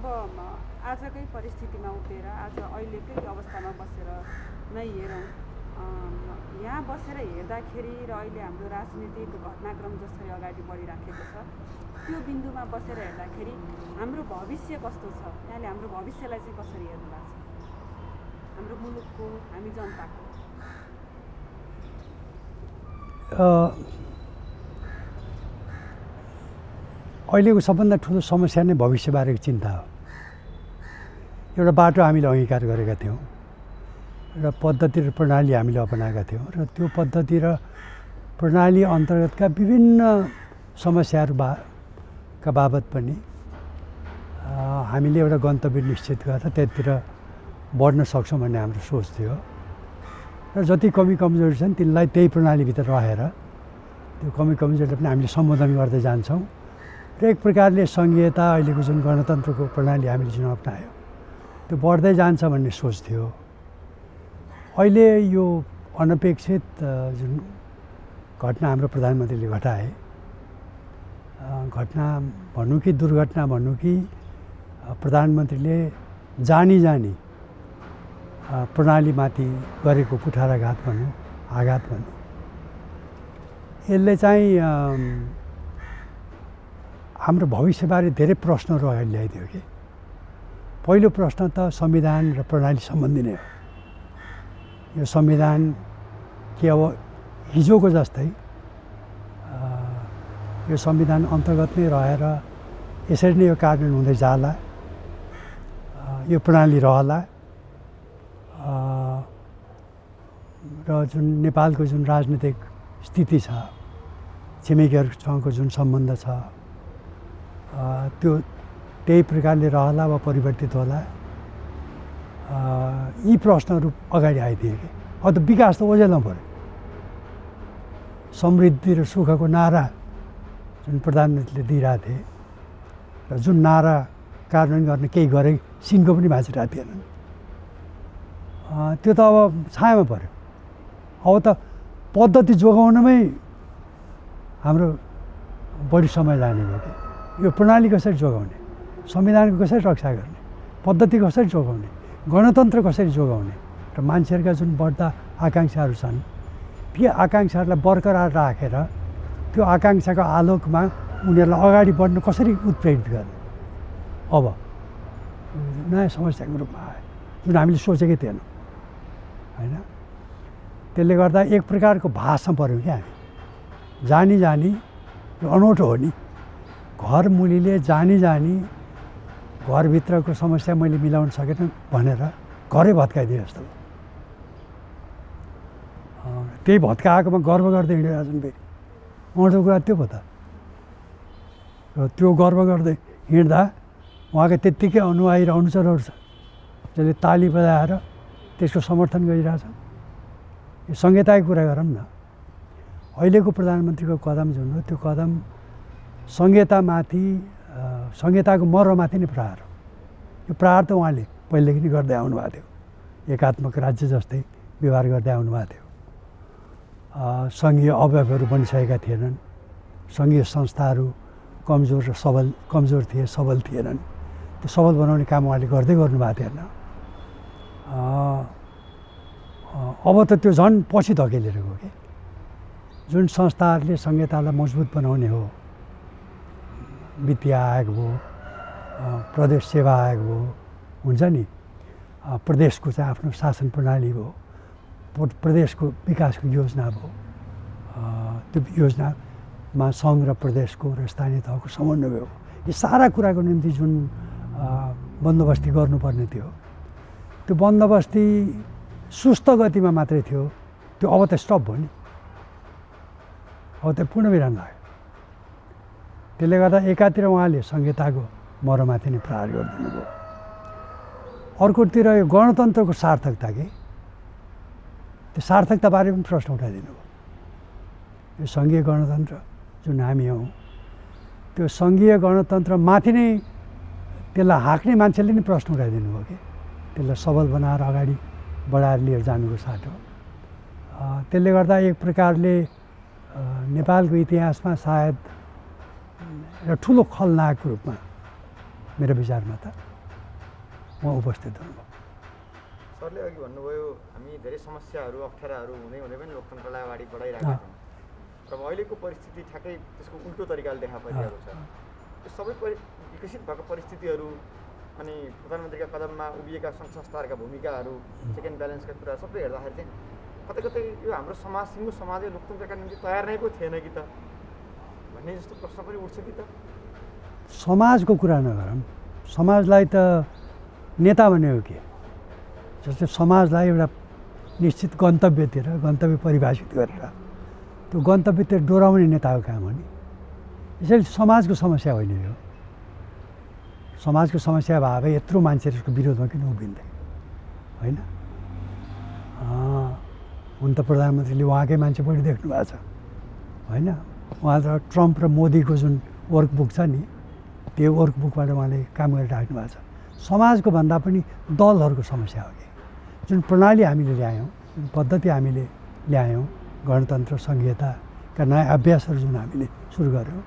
आजकै परिस्थितिमा उभिएर आज अहिलेकै अवस्थामा बसेर नै हेरौँ, यहाँ बसेर हेर्दाखेरि र अहिले हाम्रो राजनीतिक घटनाक्रम जसरी अगाडि बढिराखेको छ त्यो बिन्दुमा बसेर हेर्दाखेरि हाम्रो भविष्य कस्तो छ, यहाँले हाम्रो भविष्यलाई चाहिँ कसरी हेर्नु भएको छ, हाम्रो मुलुकको, हामी जनताको? अहिलेको सबभन्दा ठुलो समस्या नै भविष्यबारेको चिन्ता हो। एउटा बाटो हामीले अङ्गीकार गरेका थियौँ र पद्धति र प्रणाली हामीले अपनाएका थियौँ र त्यो पद्धति र प्रणाली अन्तर्गतका विभिन्न समस्याहरूका बाबत पनि हामीले एउटा गन्तव्य निश्चित गरेर त्यतिर बढ्न सक्छौँ भन्ने हाम्रो सोच थियो र जति कमी कमजोरी छन् तिनलाई त्यही प्रणालीभित्र रहेर त्यो कमी कमजोरीलाई पनि हामीले सम्बोधन गर्दै जान्छौँ र एक प्रकारले सङ्घीयता अहिलेको जुन गणतन्त्रको प्रणाली हामीले जुन अपनायो त्यो बढ्दै जान्छ भन्ने सोच थियो। अहिले यो अनपेक्षित जुन घटना हाम्रो प्रधानमन्त्रीले घटाए, घटना भन्नु कि दुर्घटना भन्नु कि प्रधानमन्त्रीले जानी प्रणालीमाथि गरेको कुठाराघात भन्नु, आघात भन्नु, यसले चाहिँ हाम्रो भविष्यबारे धेरै प्रश्नहरू अगाडि ल्याइदियो कि। पहिलो प्रश्न त संविधान र प्रणाली सम्बन्धी नै हो। यो संविधान के अब हिजोको जस्तै यो संविधान अन्तर्गत नै रहेर यसरी नै यो कार्यान्वयन हुँदै जाला, यो प्रणाली रहला र जुन नेपालको जुन राजनीतिक स्थिति छ, छिमेकीहरूसँगको जुन सम्बन्ध छ त्यो त्यही प्रकारले रहला वा परिवर्तित होला, यी प्रश्नहरू अगाडि आइदिए कि। अब त विकास त ओझेल्न पऱ्यो। समृद्धि र सुखको नारा जुन प्रधानमन्त्रीले दिइरहेको थिए र जुन नारा कार्यान्वयन गर्ने केही गरे सिनको पनि भाँचिरहेको थिएनन्, त्यो त अब छायामा पऱ्यो। अब त पद्धति जोगाउनमै हाम्रो बढी समय जाने भयो कि। यो प्रणाली कसरी जोगाउने, संविधानको कसरी रक्षा गर्ने, पद्धति कसरी जोगाउने, गणतन्त्र कसरी जोगाउने र मान्छेहरूका जुन बढ्दा आकाङ्क्षाहरू छन् ती आकाङ्क्षाहरूलाई बरकरार राखेर त्यो आकाङ्क्षाको आलोकमा उनीहरूलाई अगाडि बढ्न कसरी उत्प्रेरित गर्ने, अब नयाँ समस्याको रूपमा आयो जुन हामीले सोचेकै थिएनौँ होइन। त्यसले गर्दा एक प्रकारको भाषमा पऱ्यौँ क्या हामी। जानी यो अनौठो हो नि। घर मुलीले जानी घरभित्रको समस्या मैले मिलाउन सकेन भनेर घरै भत्काइदिए जस्तो। त्यही भत्काएकोमा गर्व गर्दै हिँडिरहेछन् फेरि। अनौठो कुरा त्यो पो त। र त्यो गर्व गर्दै हिँड्दा उहाँका त्यत्तिकै अनुयायी र अनुचरहरू छ जसले ताली बजाएर त्यसको समर्थन गरिरहेछन्। यो संहिताको कुरा गरौँ न। अहिलेको प्रधानमन्त्रीको कदम जुन हो त्यो कदम संहितामाथि, संहिताको मर्ममाथि नै प्रहार हो। यो प्रहार त उहाँले पहिलेदेखि नै गर्दै आउनुभएको थियो। एकात्मक राज्य जस्तै व्यवहार गर्दै आउनुभएको थियो। सङ्घीय अवयवहरू बनिसकेका थिएनन्। सङ्घीय संस्थाहरू कमजोर थिए, सबल थिएनन्। त्यो सबल बनाउने काम उहाँले गर्दै गर्नुभएको थिएन। अब त त्यो झन् पछि धकेलेर गयो कि। जुन संस्थाहरूले संहितालाई मजबुत बनाउने हो, वित्तीय आयोग भयो, प्रदेश सेवा आयोग भयो, हुन्छ नि, प्रदेशको चाहिँ आफ्नो शासन प्रणाली भयो, प्रदेशको विकासको योजना भयो, त्यो योजनामा सङ्घ र प्रदेशको र स्थानीय तहको समन्वय हो। यो सारा कुराको निम्ति जुन बन्दोबस्ती गर्नुपर्ने थियो त्यो बन्दोबस्ती सुस्त गतिमा मात्रै थियो। त्यो अब त स्टप भयो नि। अब त पूर्णविराम लाग्यो। त्यसले गर्दा एकातिर उहाँले संहिताको मर्ममाथि नै प्रहार गरिदिनु भयो। अर्कोतिर यो गणतन्त्रको सार्थकता के, त्यो सार्थकताबारे पनि प्रश्न उठाइदिनु भयो। यो सङ्घीय गणतन्त्र जुन हामी हौँ त्यो सङ्घीय गणतन्त्रमाथि नै त्यसलाई हाँक्ने मान्छेले नै प्रश्न उठाइदिनु भयो कि। त्यसलाई सबल बनाएर अगाडि बढाएर लिएर जानुको साटो। त्यसले गर्दा एक प्रकारले नेपालको इतिहासमा सायद एउटा ठुलो खलनायकको रूपमा मेरो विचारमा त उहाँ उपस्थित हुनुभयो। सरले अघि भन्नुभयो हामी धेरै समस्याहरू अप्ठ्याराहरू हुँदै हुँदै पनि लोकतन्त्रलाई अगाडि बढाइरहेका छौँ र अब अहिलेको परिस्थिति ठ्याक्कै त्यसको उल्टो तरिकाले देखा परिरहेको छ। त्यो सबै विकसित भएको परिस्थितिहरू अनि प्रधानमन्त्रीका कदममा उभिएका सङ्घ संस्थाहरूका भूमिकाहरू, चेक एन्ड ब्यालेन्सका कुराहरू सबै हेर्दाखेरि चाहिँ कतै कतै यो हाम्रो समाज, सिङ्गो समाजले लोकतन्त्रका निम्ति तयार नै पो थिएन कि त भन्ने जस्तो प्रश्न पनि उठ्छ कि त। समाजको कुरा नगरौँ, समाजलाई त नेता भनेको के? जस्तै समाजलाई एउटा निश्चित गन्तव्य परिभाषित गरेर त्यो गन्तव्यतिर डोराउने नेताको काम हो नि। यसैले समाजको समस्या होइन यो। समाजको समस्या भए भए यत्रो मान्छेहरूको विरोधमा किन उभिँदैन होइन? हुन त प्रधानमन्त्रीले उहाँकै मान्छे बढी देख्नु भएको छ होइन? उहाँ त ट्रम्प र मोदीको जुन वर्कबुक छ नि त्यो वर्कबुकबाट उहाँले काम गरिराख्नु भएको छ। समाजको भन्दा पनि दलहरूको समस्या हो कि जुन प्रणाली हामीले ल्यायौँ, जुन पद्धति हामीले ल्यायौँ, गणतन्त्र सङ्घीयताका नयाँ अभ्यासहरू जुन हामीले सुरु गऱ्यौँ,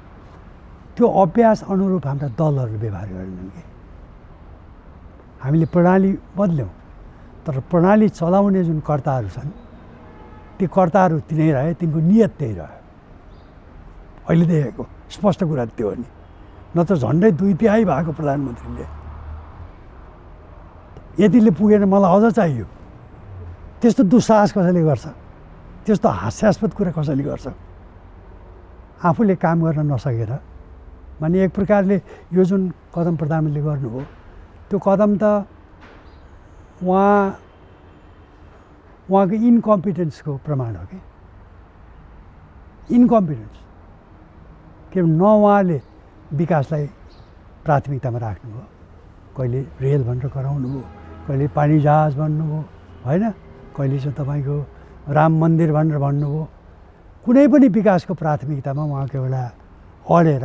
त्यो अभ्यास अनुरूप हाम्रा दलहरूले व्यवहार गरेनन् कि। हामीले प्रणाली बदल्यौँ तर प्रणाली चलाउने जुन कर्ताहरू छन् ती कर्ताहरू तिनै रहे, तिनको नियत त्यही रह्यो। अहिले देखेको स्पष्ट कुरा त्यो हो नि। नत्र झन्डै 2/3 भएको प्रधानमन्त्रीले यतिले पुगेन, मलाई अझ चाहियो, त्यस्तो दुस्साहस कसैले गर्छ? त्यस्तो हास्यास्पद कुरा कसैले गर्छ? आफूले काम गर्न नसकेर माने एक प्रकारले यो जुन कदम प्रधानमन्त्रीले गर्नुभयो त्यो कदम त उहाँको इन्कम्पिटेन्सको प्रमाण हो कि। इन्कम्पिटेन्स के न उहाँले विकासलाई प्राथमिकतामा राख्नुभयो, कहिले रेल भनेर कराउनु भयो, कहिले पानी जहाज भन्नुभयो होइन, कहिले चाहिँ तपाईँको राम मन्दिर भनेर भन्नुभयो। कुनै पनि विकासको प्राथमिकतामा उहाँको एउटा अडेर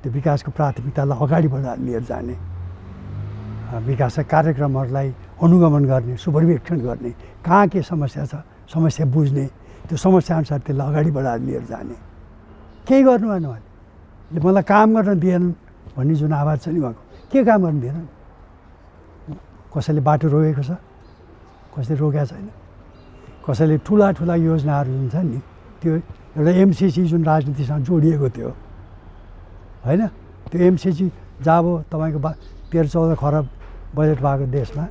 त्यो विकासको प्राथमिकतालाई अगाडि बढाएर लिएर जाने, विकासका कार्यक्रमहरूलाई अनुगमन गर्ने, सुपरिवेक्षण गर्ने, कहाँ के समस्या छ समस्या बुझ्ने, त्यो समस्याअनुसार त्यसलाई अगाडि बढाएर लिएर जाने। केही गर्नु भएन उहाँले। मलाई काम गर्न दिएन भन्ने जुन आवाज छ नि उहाँको, के काम गर्न दिएन? कसैले बाटो रोकेको छ, कसैले रोकेको छैन। कसैले ठुला योजनाहरू जुन छ नि त्यो एउटा एमसिसी जुन राजनीतिसँग जोडिएको थियो होइन, त्यो एमसिसी जब तपाईँको 13-14 खरब बजेट भएको देशमा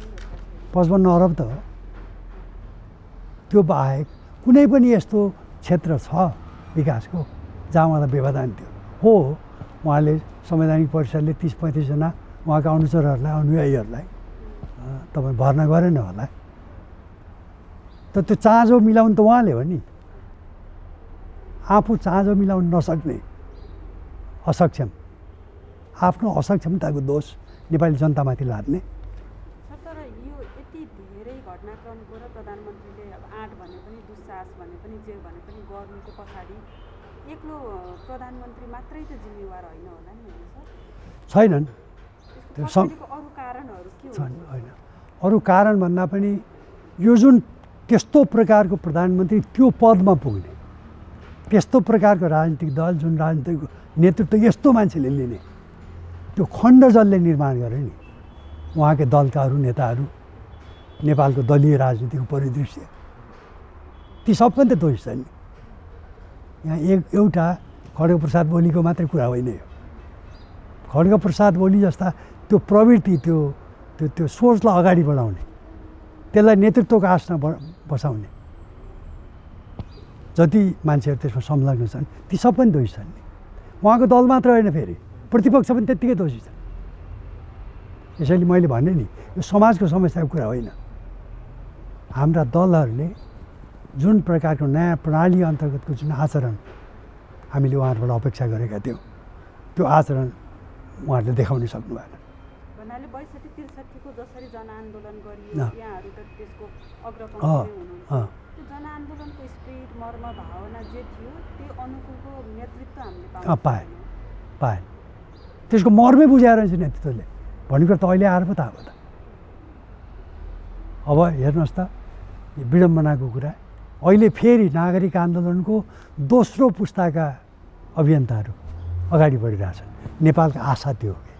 55 अरब त हो। त्यो बाहेक कुनै पनि यस्तो क्षेत्र छ विकासको जहाँ उहाँलाई व्यवधान थियो हो? उहाँले संवैधानिक परिषदले 30-35 जना उहाँका अनुचरहरूलाई, अनुयायीहरूलाई तपाईँ भर्ना गरेन होला। त त्यो चाँजो मिलाउनु त उहाँले हो नि। आफू चाँजो मिलाउन नसक्ने, असक्षम, आफ्नो असक्षमताको दोष नेपाली जनतामाथि लाग्ने। तर यो यति धेरै घटनाक्रमको र प्रधानमन्त्रीले अब आँट भने पनि दुस्साहस भने पनि जे भने पनि गर्नुको पछाडि एक्लो प्रधानमन्त्री मात्रै त जिम्मेवार होइन होला नि सर? छैनन्। अरू कारणहरू के छन् होइन, अरू कारण भन्दा पनि यो जुन त्यस्तो प्रकारको प्रधानमन्त्री त्यो पदमा पुग्ने, त्यस्तो प्रकारको राजनीतिक दल जुन राजनीतिक नेतृत्व यस्तो मान्छेले लिने, त्यो खण्ड जसले निर्माण गरे नि उहाँकै दलका अरू नेताहरू, नेपालको दलीय राजनीतिको परिदृश्य, ती सबै त दोषी छन् नि। यहाँ एउटा खड्गप्रसाद ओलीको मात्रै कुरा होइन यो। खड्गप्रसाद ओली जस्ता त्यो प्रवृत्ति, त्यो सोचलाई अगाडि बढाउने, त्यसलाई नेतृत्वको आसमा बसाउने जति मान्छेहरू त्यसमा संलग्न छन् ती सबै पनि दोषी छन् नि। उहाँको दल मात्र होइन, फेरि प्रतिपक्ष पनि त्यत्तिकै दोषी छ। यसैले मैले भने नि यो समाजको समस्याको कुरा होइन। हाम्रा दलहरूले जुन प्रकारको नयाँ प्रणाली अन्तर्गतको जुन आचरण हामीले उहाँहरूबाट अपेक्षा गरेका थियौँ त्यो आचरण उहाँहरूले देखाउन सक्नु भएन। भन्नाले 62-63 को जसरी जनआन्दोलन गरियो, यहाँहरू त त्यसको अग्रपङ्क्तिमा हुनुहुन्छ। त्यो जनआन्दोलनको स्पिरिट, मर्म, भावना जे थियो त्यो अनुकूलको नेतृत्व हामीले पाएन। त्यसको मर्मै बुझाएर चाहिँ नेतृत्वले भनेको त अहिले आएर पो थाहा भयो त। अब हेर्नुहोस् त विडम्बनाको कुरा, अहिले फेरि नागरिक आन्दोलनको दोस्रो पुस्ताका अभियन्ताहरू अगाडि बढिरहेछन्। नेपालको आशा त्यो हो कि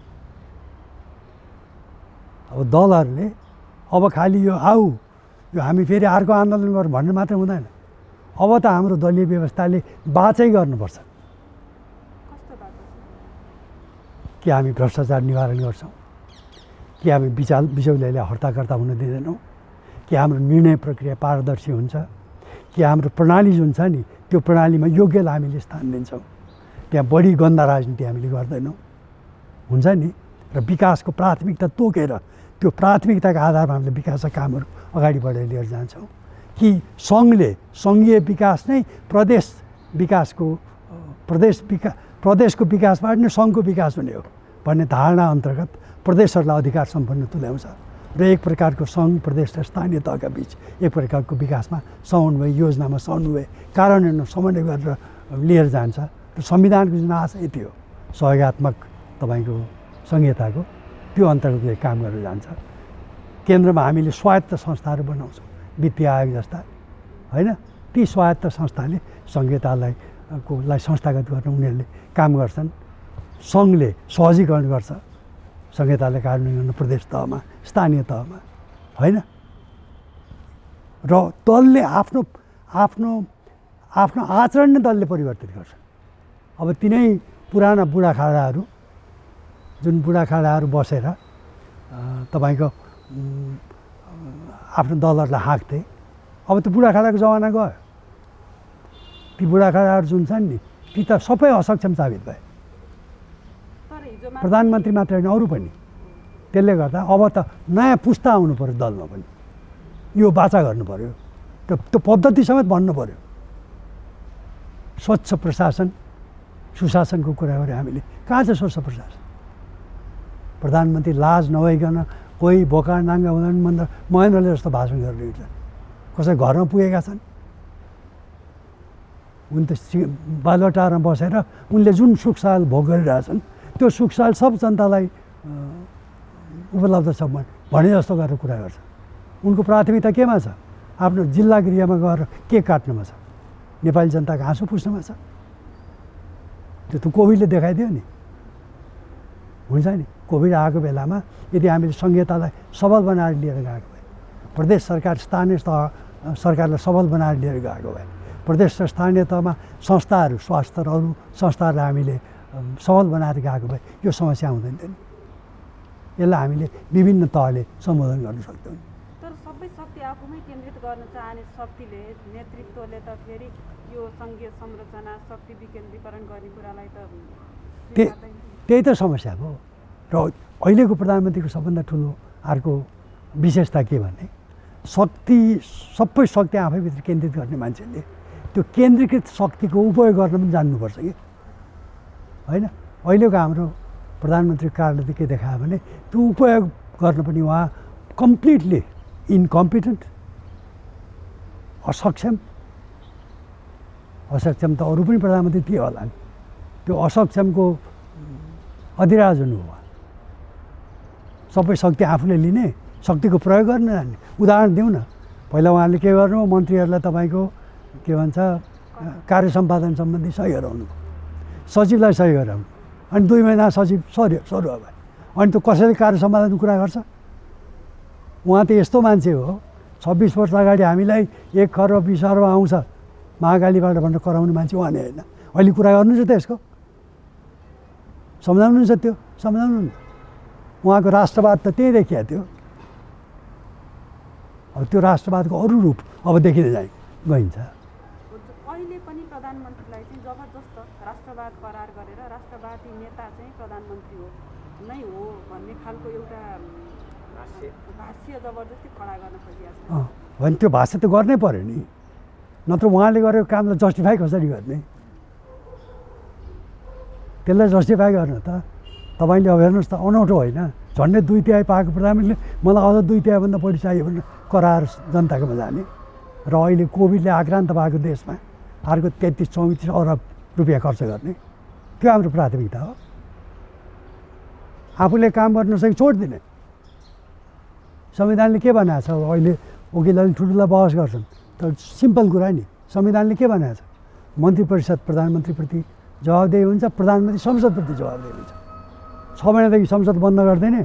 अब दलहरूले अब खालि यो आऊ यो हामी फेरि अर्को आन्दोलन गरौँ भन्ने मात्र हुँदैन। अब त हाम्रो दलीय व्यवस्थाले बाँचै गर्नुपर्छ कस्तो बाटो छ? कि हामी भ्रष्टाचार निवारण गर्छौँ, कि हामी बिचौलियालाई हर्ताकर्ता हुन दिँदैनौँ, कि हाम्रो निर्णय प्रक्रिया पारदर्शी हुन्छ, कि हाम्रो प्रणाली जुन छ नि त्यो प्रणालीमा योग्यलाई हामीले स्थान दिन्छौँ, त्यहाँ बढी गन्दा राजनीति हामीले गर्दैनौँ हुन्छ नि। र विकासको प्राथमिकता तोकेर त्यो प्राथमिकताको आधारमा हामीले विकासका कामहरू अगाडि बढाइ लिएर जान्छौँ कि सङ्घीय विकास नै प्रदेशको विकासबाट नै सङ्घको विकास हुने हो भन्ने धारणा अन्तर्गत प्रदेशहरूलाई अधिकार सम्पन्न तुल्याउँछ र एक प्रकारको सङ्घ प्रदेश र स्थानीय तहका बिच एक प्रकारको विकासमा समन्वय, योजनामा समन्वय, कार्यान्वयनमा समन्वय गरेर लिएर जान्छ। र संविधानको जुन आशय थियो सहयोगात्मक तपाईँको सङ्घीयताको त्यो अन्तर्गत काम गरेर जान्छ। केन्द्रमा हामीले स्वायत्त संस्थाहरू बनाउँछौँ, वित्तीय आयोग जस्ता होइन, ती स्वायत्त संस्थाले सङ्घीयतालाई संस्थागत गर्न उनीहरूले काम गर्छन्। सङ्घले सहजीकरण गर्छ सङ्घीयतालाई कार्यान्वयन गर्न प्रदेश तहमा, स्थानीय तहमा होइन। र दलले आफ्नो आफ्नो आफ्नो आचरण नै दलले परिवर्तित गर्छ। अब तिनै पुराना बुढाखाडाहरू जुन बुढाखाडाहरू बसेर तपाईँको आफ्नो दलहरूलाई हाँक्थे, अब त्यो बुढाखाडाको जमाना गयो। ती बुढाखाडाहरू जुन छन् नि ती त सबै असक्षम साबित भए, प्रधानमन्त्री मात्र होइन अरू पनि। त्यसले गर्दा अब त नयाँ पुस्ता आउनु पऱ्यो दलमा पनि, यो बाचा गर्नु पऱ्यो, त्यो पद्धति समेत भन्नु पऱ्यो। स्वच्छ प्रशासन सुशासनको कुरा गऱ्यो हामीले, कहाँ छ स्वच्छ प्रशासन? प्रधानमन्त्री लाज नभइकन कोही बोका नाङ्गा हुँदैन भन्दा महेन्द्रले जस्तो भाषण गरेर हिँड्छ। कसै घरमा पुगेका छन्, उनी त बालुवाटारमा बसेर उनले जुन सुखसाल भोग गरिरहेछन् त्यो सुखसाल सब जनतालाई उपलब्ध छ भने जस्तो गरेर कुरा गर्छ। उनको प्राथमिकता केमा छ? आफ्नो जिल्ला गृहमा गएर केक काट्नुमा छ, नेपाली जनताको हाँसो पुस्नुमा छ। त्यो त कोभिडले देखाइदियो नि, हुन्छ नि। कोभिड आएको बेलामा यदि हामीले सङ्घीयतालाई सबल बनाएर लिएर गएको भए, प्रदेश सरकार स्थानीय तह सरकारलाई सबल बनाएर लिएर गएको भए, प्रदेश र स्थानीय तहमा संस्थाहरू स्वास्थ्य र अरू संस्थाहरूलाई हामीले सबल बनाएर गएको भए यो समस्या हुँदैन थियो नि। यसलाई हामीले विभिन्न तहले सम्बोधन गर्न सक्छौँ। तर सबै शक्ति आफूमै केन्द्रित गर्न चाहने शक्तिले, नेतृत्वले त फेरि यो सङ्घीय संरचना शक्ति विकेन्द्रीकरण गर्ने कुरालाई त त्यही त समस्या हो। र अहिलेको प्रधानमन्त्रीको सबभन्दा ठुलो अर्को विशेषता के भने सबै शक्ति आफैभित्र केन्द्रित गर्ने मान्छेले त्यो केन्द्रीकृत शक्तिको उपयोग गर्न पनि जान्नुपर्छ कि होइन। अहिलेको हाम्रो प्रधानमन्त्री कार्यालयले के देखायो भने त्यो उपयोग गर्न पनि उहाँ कम्प्लिटली इन्कम्पिटेन्ट, असक्षम त अरू पनि प्रधानमन्त्री थिए होला नि। त्यो असक्षमको अधिराज हुनु हो। सबै शक्ति आफूले लिने, शक्तिको प्रयोग गर्न जान्ने। उदाहरण दिउँ न, पहिला उहाँले के गर्नु, मन्त्रीहरूलाई तपाईँको के भन्छ कार्य सम्पादन सम्बन्धी सही गराउनु, सचिवलाई सही गराउनु, अनि 2 महिना सचिव सरुवा भयो। अनि त्यो कसैले कार्य सम्पादनको कुरा गर्छ? उहाँ त यस्तो मान्छे हो, 26 वर्ष अगाडि हामीलाई 1 खरब 20 अर्ब आउँछ महाकालीबाट भनेर कराउने मान्छे उहाँ नै होइन। अहिले कुरा गर्नुहुन्छ त्यसको, सम्झाउनुहुन्छ त्यो, सम्झाउनु नि। उहाँको राष्ट्रवाद त त्यही देखिया थियो। अब त्यो राष्ट्रवादको अरू रूप अब देखिँदै गइन्छ। अहिले पनि प्रधानमन्त्रीलाई चाहिँ जबरजस्त राष्ट्रवाद करार गरेर राष्ट्रवादी नेता चाहिँ प्रधानमन्त्री हो नै हो भन्ने खालको एउटा भाष्य जबरजस्ती खडा गर्न खोजिएको छ। भने त्यो भाष्य त गर्नै पर्यो नि, नत्र उहाँले गरेको कामलाई जस्टिफाई कसरी गर्ने? त्यसलाई जस्टिफाई गर्न त तपाईँले अब हेर्नुहोस् त अनौठो होइन, झन्डै 2/3 पाएको प्रधानमन्त्रीले मलाई अझ 2/3 बढी चाहियो भनेर करार जनताकोमा जाने र अहिले कोभिडले आक्रान्त भएको देशमा अर्को 33-34 अरब रुपियाँ खर्च गर्ने, त्यो हाम्रो प्राथमिकता हो। आफूले काम गर्न सके छोडिदिने। संविधानले के भनेको छ? अहिले वकिलहरूले ठुल्ठुला बहस गर्छन्, तर सिम्पल कुरा नि, संविधानले के भनेको छ? मन्त्री परिषद प्रधानमन्त्रीप्रति जवाबदेही हुन्छ, प्रधानमन्त्री संसदप्रति जवाबदेही हुन्छ। 6 महिनादेखि संसद बन्द गरिदिने,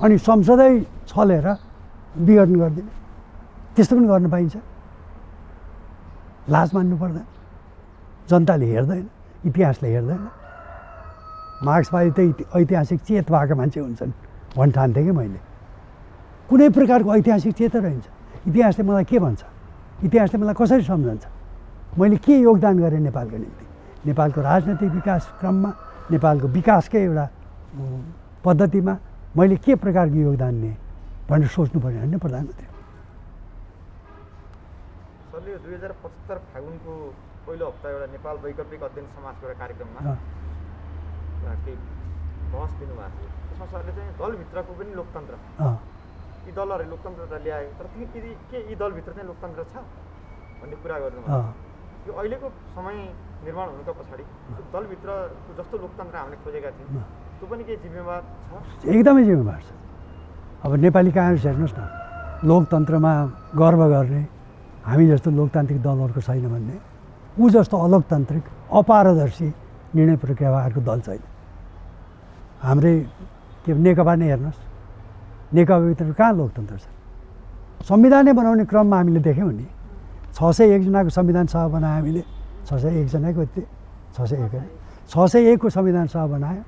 अनि संसदै छलेर विघटन गरिदिने, त्यस्तो पनि गर्न पाइन्छ। लाज मान्नु पर्दैन। जनताले हेर्दैन, इतिहासले हेर्दैन। मार्क्सवादी त ऐतिहासिक चेत भएको मान्छे हुन्छन् भन् ठान्थेँ कि मैले। कुनै प्रकारको ऐतिहासिक चेत रहन्छ। इतिहासले मलाई के भन्छ, इतिहासले मलाई कसरी सम्झन्छ, मैले के योगदान गरेँ नेपालको निम्ति, नेपालको राजनैतिक विकास क्रममा, नेपालको विकासकै एउटा पद्धतिमा मैले के प्रकारको योगदान दिएँ भनेर सोच्नुपर्ने होइन प्रधानमन्त्री। सरले 2075 फागुनको पहिलो हप्ता एउटा नेपाल वैकल्पिक अध्ययन समाजको एउटा कार्यक्रममा केही बहस दिनुभएको थियो। त्यसमा सरले चाहिँ दलभित्रको पनि लोकतन्त्र, यी दलहरूले लोकतन्त्र त ल्याए तर के यी दलभित्र चाहिँ लोकतन्त्र छ भन्ने कुरा गर्नुभयो। यो अहिलेको समय निर्माण हुनुका पछाडि दलभित्र जस्तो लोकतन्त्र हामीले खोजेका थियौँ त्यो पनि केही जिम्मेवार छ? एकदमै जिम्मेवार छ। अब नेपाली काङ्ग्रेस हेर्नुहोस् न, लोकतन्त्रमा गर्व गर्ने, हामी जस्तो लोकतान्त्रिक दलहरूको छैन भन्ने, ऊ जस्तो अलोकतान्त्रिक अपारदर्शी निर्णय प्रक्रियाहरूको दल छैन। हाम्रै के नेकपा नै हेर्नुहोस्, नेकपाभित्र कहाँ लोकतन्त्र छ? संविधानै बनाउने क्रममा हामीले देख्यौँ नि, 601 जनाको संविधान सभा बनायो हामीले, 601 जनाको 601 को संविधान सभा बनायो।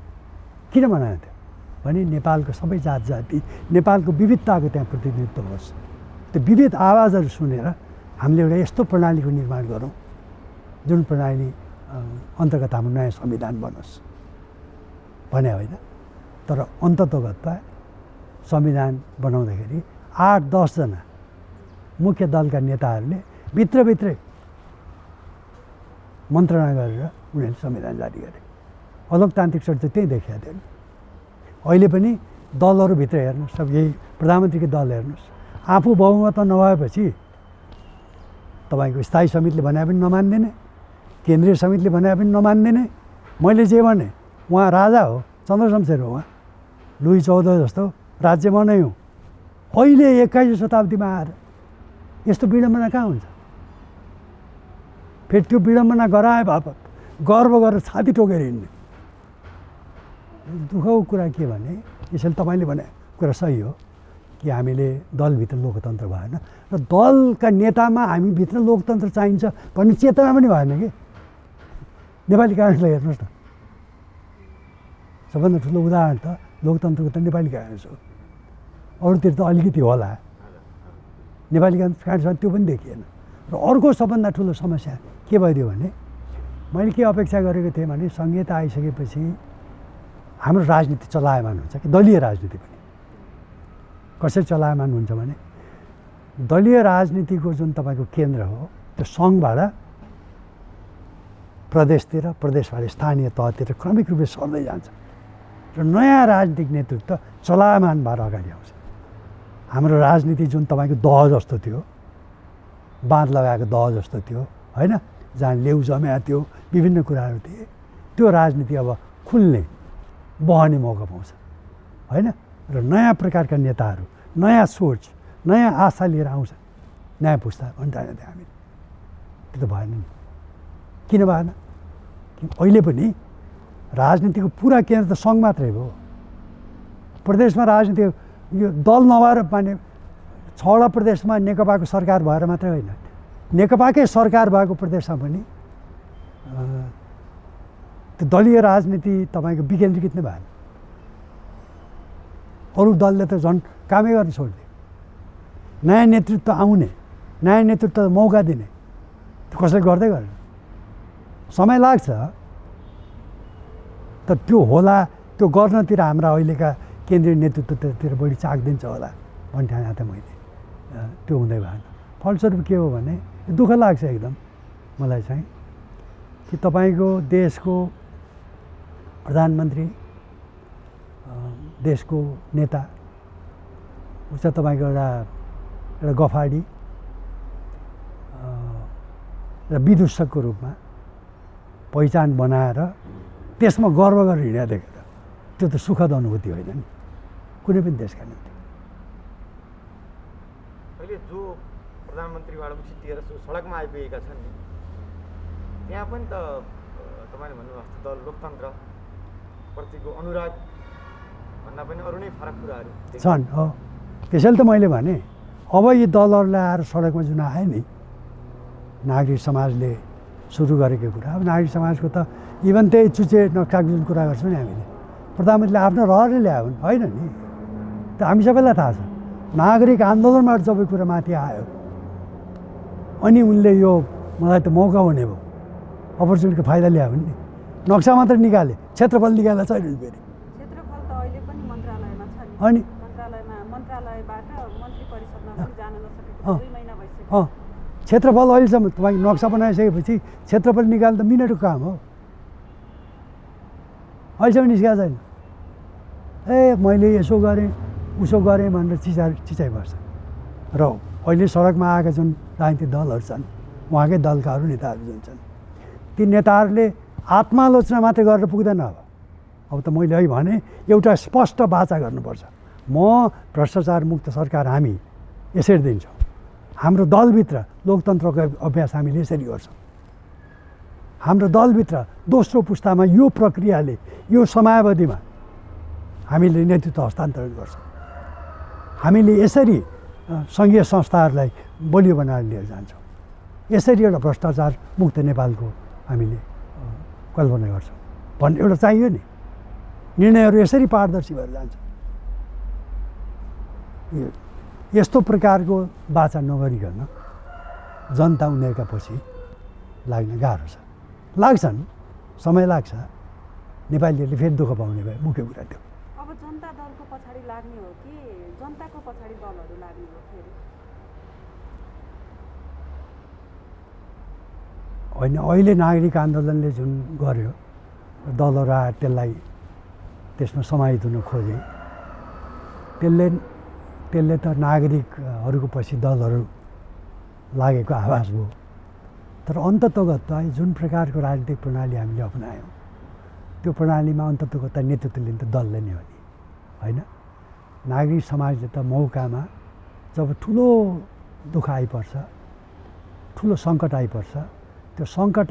किन बनायो त्यो भने नेपालको सबै जात जाति, नेपालको विविधताको त्यहाँ प्रतिनिधित्व होस्। त्यो विविध आवाजहरू सुनेर हामीले एउटा यस्तो प्रणालीको निर्माण गरौँ जुन प्रणाली अन्तर्गत हाम्रो नयाँ संविधान बनोस् भने होइन। तर अन्ततोगतमा संविधान बनाउँदाखेरि 8-10 जना मुख्य दलका नेताहरूले भित्रभित्रै मन्त्रणा गरेर उनीहरूले संविधान जारी गरे। अलोकतान्त्रिक शक्ति त्यही देखिया थियो। अहिले पनि दलहरूभित्र हेर्नुहोस्, अब यही प्रधानमन्त्रीको दल हेर्नुहोस्, आफू बहुमत नभएपछि तपाईँको स्थायी समितिले भने पनि नमान्दिने, केन्द्रीय समितिले भने पनि नमान्दिने। मैले जे भने उहाँ राजा हो, चन्द्रशमशेर हो, उहाँ लुई 14 जस्तो राज्य म नै हुँ। अहिले 21औं शताब्दीमा आएर यस्तो विडम्बना कहाँ हुन्छ? फेरि त्यो विडम्बना गराए बापत गर्व गरेर छाती टोकेर हिँड्ने। दुःखको कुरा के भने यसैले तपाईँले भने कुरा सही हो कि हामीले दलभित्र लोकतन्त्र भएन र दलका नेतामा हामीभित्र लोकतन्त्र चाहिन्छ भन्ने चेतना पनि भएन कि। नेपाली काङ्ग्रेसलाई हेर्नुहोस् न, सबभन्दा ठुलो उदाहरण त लोकतन्त्रको त नेपाली काङ्ग्रेस हो। अरूतिर त अलिकति होला, नेपाली काङ्ग्रेसमा त्यो पनि देखिएन। र अर्को सबभन्दा ठुलो समस्या के भइदियो भने मैले के अपेक्षा गरेको थिएँ भने संहिता आइसकेपछि हाम्रो राजनीति चलायमान हुन्छ कि दलीय राजनीति पनि। कसरी चलायमान हुन्छ भने दलीय राजनीतिको जुन तपाईँको केन्द्र हो त्यो सङ्घबाट प्रदेशतिर, प्रदेशबाट स्थानीय तहतिर क्रमिक रूपले सर्दै जान्छ र नयाँ राजनीतिक नेतृत्व चलायमान भएर अगाडि आउँछ। हाम्रो राजनीति जुन तपाईँको दह जस्तो थियो, बाँध लगाएको दह जस्तो थियो होइन, जहाँ लेउ जम्या थियो, विभिन्न कुराहरू थिए, त्यो राजनीति अब खुल्ने बहने मौका पाउँछ होइन। र नयाँ प्रकारका नेताहरू, नयाँ सोच, नयाँ आशा लिएर आउँछ नयाँ पुस्ता भनिरहेको थियो हामी। त्यो त भएन नि। किन भएन? अहिले पनि राजनीतिको पुरा केन्द्र त सङ्घ मात्रै हो। प्रदेशमा राजनीति यो दल नभएर माने 6वटा प्रदेशमा नेकपाको सरकार भएर मात्रै होइन, नेकपाकै सरकार भएको प्रदेशमा पनि त्यो दलीय राजनीति तपाईँको विकेन्द्रीकृत नै भएन। अरू दलले त झन् कामै गर्न छोडिदियो। नयाँ नेतृत्व आउने, नयाँ नेतृत्व मौका दिने त्यो कसैले गर्दै गरेन। समय लाग्छ तर त्यो होला, त्यो गर्नतिर हाम्रा अहिलेका केन्द्रीय नेतृत्वतिर बढी चाक दिन्छ होला भन्ने ठाने थिएँ मैले। त्यो हुँदै भएन। फलस्वरूप के हो भने दुःख लाग्छ एकदम मलाई चाहिँ कि तपाईँको देशको प्रधानमन्त्री, देशको नेता उच्च तपाईँको एउटा गफाडी र विदूषकको रूपमा पहिचान बनाएर त्यसमा गर्व गरेर हिँडेर देखेर त्यो त सुखद अनुभूति होइन नि कुनै पनि देशका निम्ति। अहिले जो प्रधानमन्त्रीबाट उचित दिएर सडकमा आइपुगेका छन् नि, त्यहाँ पनि त तपाईँले भन्नुभएको दल लोकतन्त्रप्रतिको अनुराग भन्दा पनि अरू नै फरक कुराहरू छन् हो। त्यसैले त मैले भने अब यी दलहरूले आएर सडकमा जुन आयो नि नागरिक समाजले सुरु गरेको कुरा, अब नागरिक समाजको त इभन त्यही चुचे नक्साको जुन कुरा गर्छौँ नि हामीले, प्रधानमन्त्रीले आफ्नो रहरले ल्यायो भने होइन नि, त हामी सबैलाई थाहा छ। नागरिक आन्दोलनबाट जब कुरा माथि आयो अनि उनले यो मलाई त मौका हुने भयो, अपर्च्युनिटीको फाइदा ल्यायो नि। नक्सा मात्र निकाले, क्षेत्रफल निकालेर छैन फेरि। क्षेत्रफल त अहिले पनि मन्त्रालयमा छ नि। अनि मन्त्रालयबाट मन्त्री परिषदमा पनि जान नसकेको 2 महिना भइसक्यो। क्षेत्रफल अहिलेसम्म तपाईँ नक्सा बनाइसकेपछि क्षेत्रफल निकाल्नु त मिनेटको काम हो, अहिलेसम्म निस्केको छैन। मैले यसो गरेँ उसो गरेँ भनेर चिचाइ बस्छ। र अहिले सडकमा आएका जुन राजनीतिक दलहरू छन्, उहाँकै दलका अरू नेताहरू जुन छन्, ती नेताहरूले आत्मालोचना मात्रै गरेर पुग्दैन। अब त मैले अहिले भने एउटा स्पष्ट बाचा गर्नुपर्छ। म भ्रष्टाचार मुक्त सरकार हामी यसरी दिन्छौँ, हाम्रो दलभित्र लोकतन्त्रको अभ्यास हामीले यसरी गर्छौँ, हाम्रो दलभित्र दोस्रो पुस्तामा यो प्रक्रियाले यो समयावधिमा हामीले नेतृत्व हस्तान्तरण गर्छौँ, हामीले यसरी सङ्घीय संस्थाहरूलाई बलियो बनाएर लिएर जान्छौँ, यसरी एउटा भ्रष्टाचार मुक्त नेपालको हामीले कल्पना गर्छौँ भन्ने एउटा चाहियो नि। निर्णयहरू यसरी पारदर्शी भएर जान्छ। यस्तो प्रकारको बाचा नगरिकन जनता उनीहरूका पछि लाग्न गाह्रो छ। लाग्छन्, समय लाग्छ, नेपालीहरूले फेरि दुःख पाउने भयो, मुख्य कुरा त्यो। अब जनता दलको पछाडि लाग्ने हो कि जनताको पछाडि दलहरू लाग्ने हो फेरि? होइन, अहिले नागरिक आन्दोलनले जुन गर्यो दलहरू आएर त्यसलाई त्यसमा समाहित हुन खोजे, त्यसले त नागरिकहरूको पछि दलहरू लागेको आवाज भयो। तर अन्ततोगत जुन प्रकारको राजनीतिक प्रणाली हामीले अपनायौँ त्यो प्रणालीमा अन्ततोगत नेतृत्व लिने त दलले नै हो नि, होइन? नागरिक समाजले त मौकामा जब ठुलो दुःख आइपर्छ, ठुलो सङ्कट आइपर्छ, त्यो सङ्कट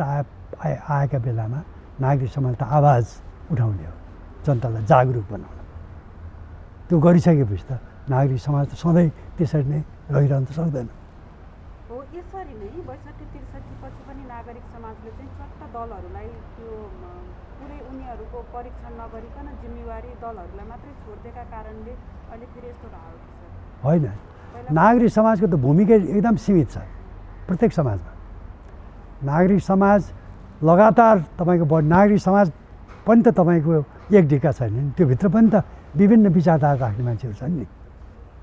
आएका बेलामा नागरिक समाज त आवाज उठाउने हो, जनतालाई जागरुक बनाउन। त्यो गरिसकेपछि त नागरिक समाज त सधैँ त्यसरी नै रहिरहन त सक्दैन। हो, यसरी नै 62-63 पछि पनि नागरिक समाजले चाहिँ चट्ट दलहरूलाई त्यो पुरै उनीहरूको परीक्षण नगरिकन जिम्मेवारी दलहरूलाई मात्रै छोडिदिएका कारणले अहिले फेरि यस्तो भयो कि सर? होइन, नागरिक समाजको त भूमिका एकदम सीमित छ प्रत्येक समाजमा। नागरिक समाज लगातार तपाईँको नागरिक समाज पनि त तपाईँको एक ढिका छैन नि, त्योभित्र पनि त विभिन्न विचारधारा राख्ने मान्छेहरू छन् नि,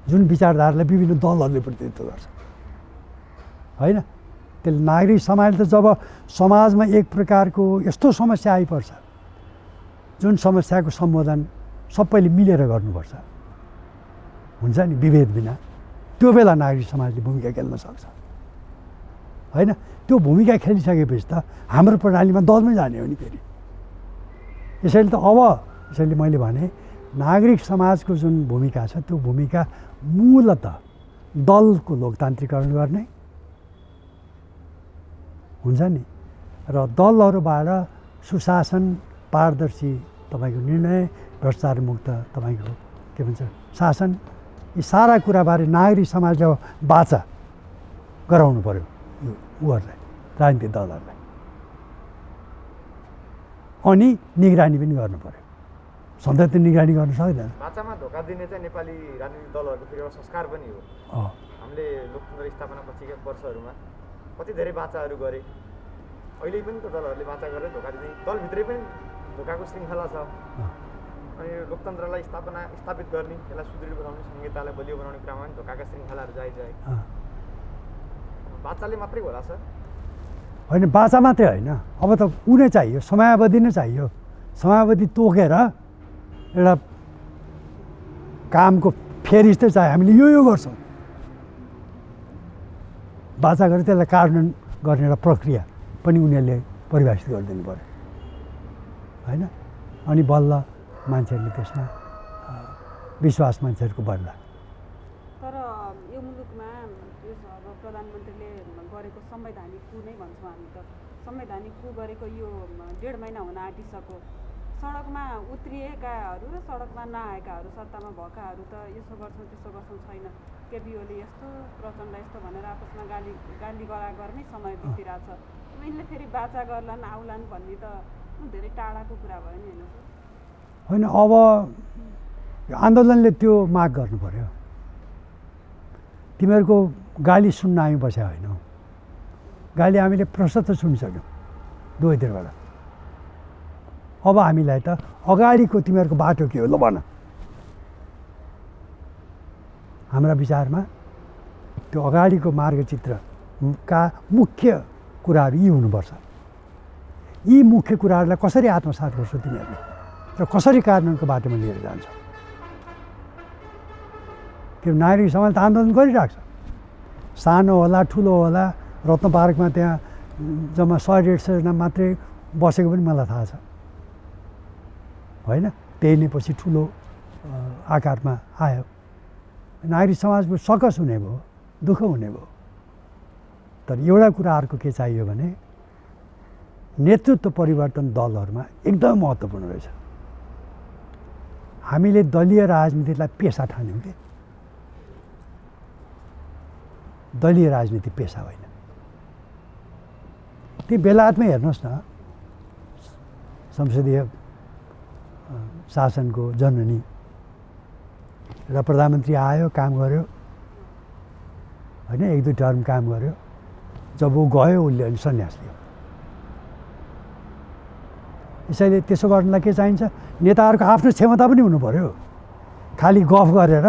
जुन विचारधारालाई विभिन्न दलहरूले प्रतिनिधित्व गर्छ, होइन? त्यसले नागरिक समाजले त जब समाजमा एक प्रकारको यस्तो समस्या आइपर्छ जुन समस्याको सम्बोधन सबैले मिलेर गर्नुपर्छ, हुन्छ नि, विभेद बिना, त्यो बेला नागरिक समाजले भूमिका खेल्न सक्छ, होइन? त्यो भूमिका खेलिसकेपछि त हाम्रो प्रणालीमा दलमै जाने हो नि फेरि। यसैले त यसैले मैले भने नागरिक समाजको जुन भूमिका छ त्यो भूमिका मूलत दलको लोकतान्त्रिकरण गर्ने हुन्छ नि, र दलहरूबाट सुशासन, पारदर्शी तपाईँको निर्णय, भ्रष्टाचार मुक्त तपाईँको के भन्छ शासन, यी सारा कुराबारे नागरिक समाजले बाचा गराउनु पर्यो उहरूलाई, राजनीतिक दलहरूलाई, अनि निगरानी पनि गर्नु पर्यो। सधैँ त निगरानी गर्न सक्दैन। बाचामा धोका दिने चाहिँ नेपाली राजनीतिक दलहरूको फेरि एउटा संस्कार पनि हो। हामीले लोकतन्त्र स्थापना पछिका वर्षहरूमा कति धेरै बाचाहरू गरे, अहिले पनि त दलहरूले बाचा गरेर धोका दिने, दलभित्रै पनि धोकाको श्रृङ्खला छ। अनि लोकतन्त्रलाई स्थापित गर्ने, यसलाई सुदृढ बनाउने, संहितालाई बलियो बनाउने क्रममा पनि धोकाका श्रृङ्खलाहरू जाए बाचाले मात्रै होला सर? होइन, बाचा मात्रै होइन, अब त ऊ नै चाहियो, समयावधि नै चाहियो। समयावधि तोकेर एउटा कामको फेरिस्तै चाहियो। हामीले यो गर्छौँ, बाचा गरेर त्यसलाई कार्यान्वयन गर्ने एउटा प्रक्रिया पनि उनीहरूले परिभाषित गरिदिनु पर्यो, होइन? अनि बल्ल मान्छेहरूले त्यसमा विश्वास मान्छेहरूको बढ्ला। तर यो मुलुकमा अब प्रधानमन्त्रीले गरेको संवैधानिक कु नै भन्छौँ हामी त, संवैधानिक कु गरेको यो 1.5 महिना हुन आँटिसक्यो। सडकमा उत्रिएकाहरू र सडकमा नआएकाहरू सत्तामा भएकाहरू त यसो गर्छौँ त्यसो गर्छौँ छैन। केपी ओली यस्तो प्रचण्ड यस्तो भनेर आपसमा गाली गरा गर्नै समय बितिरहेछ। यिनले फेरि बाचा गर्लान् आउलान् भन्ने त धेरै टाढाको कुरा भयो नि होइन। होइन अब आन्दोलनले त्यो माग गर्नु पर्यो। तिमीहरूको गाली सुन्न हामी बसेका होइनौँ। गाली हामीले प्रशस्त सुनिसक्यौँ दुवैतिरबाट। अब हामीलाई त अगाडिको तिमीहरूको बाटो के हो ल भन। हाम्रा विचारमा त्यो अगाडिको मार्गचित्रका मुख्य कुराहरू यी हुनुपर्छ। यी मुख्य कुराहरूलाई कसरी आत्मसात गर्छौ तिमीहरूले र कसरी कार्यान्वयनको बाटोमा लिएर जान्छौ। त्यो नागरिक समाज त आन्दोलन गरिरहेको छ। सानो होला ठुलो होला, रत्न पार्कमा त्यहाँ जम्मा 100-150 जना मात्रै बसेको पनि मलाई थाहा छ होइन। त्यही नै पछि ठुलो आकारमा आयो। नागरिक समाजको सकस हुने भयो, दुःख हुने भयो। तर एउटा कुरा अर्को के चाहियो भने नेतृत्व परिवर्तन दलहरूमा एकदम महत्त्वपूर्ण रहेछ। हामीले दलीय राजनीतिलाई पेसा ठान्यौँ कि दलीय राजनीति पेसा होइन। ती बेलायतमै हेर्नुहोस् न, संसदीय शासनको जननी र प्रधानमन्त्री आयो, काम गर्यो होइन, 1-2 टर्म काम गर्यो। जब ऊ गयो उसले अनि सन्यास लियो। यसैले त्यसो गर्नलाई के चाहिन्छ? नेताहरूको आफ्नो क्षमता पनि हुनु पर्यो। खालि गफ गरेर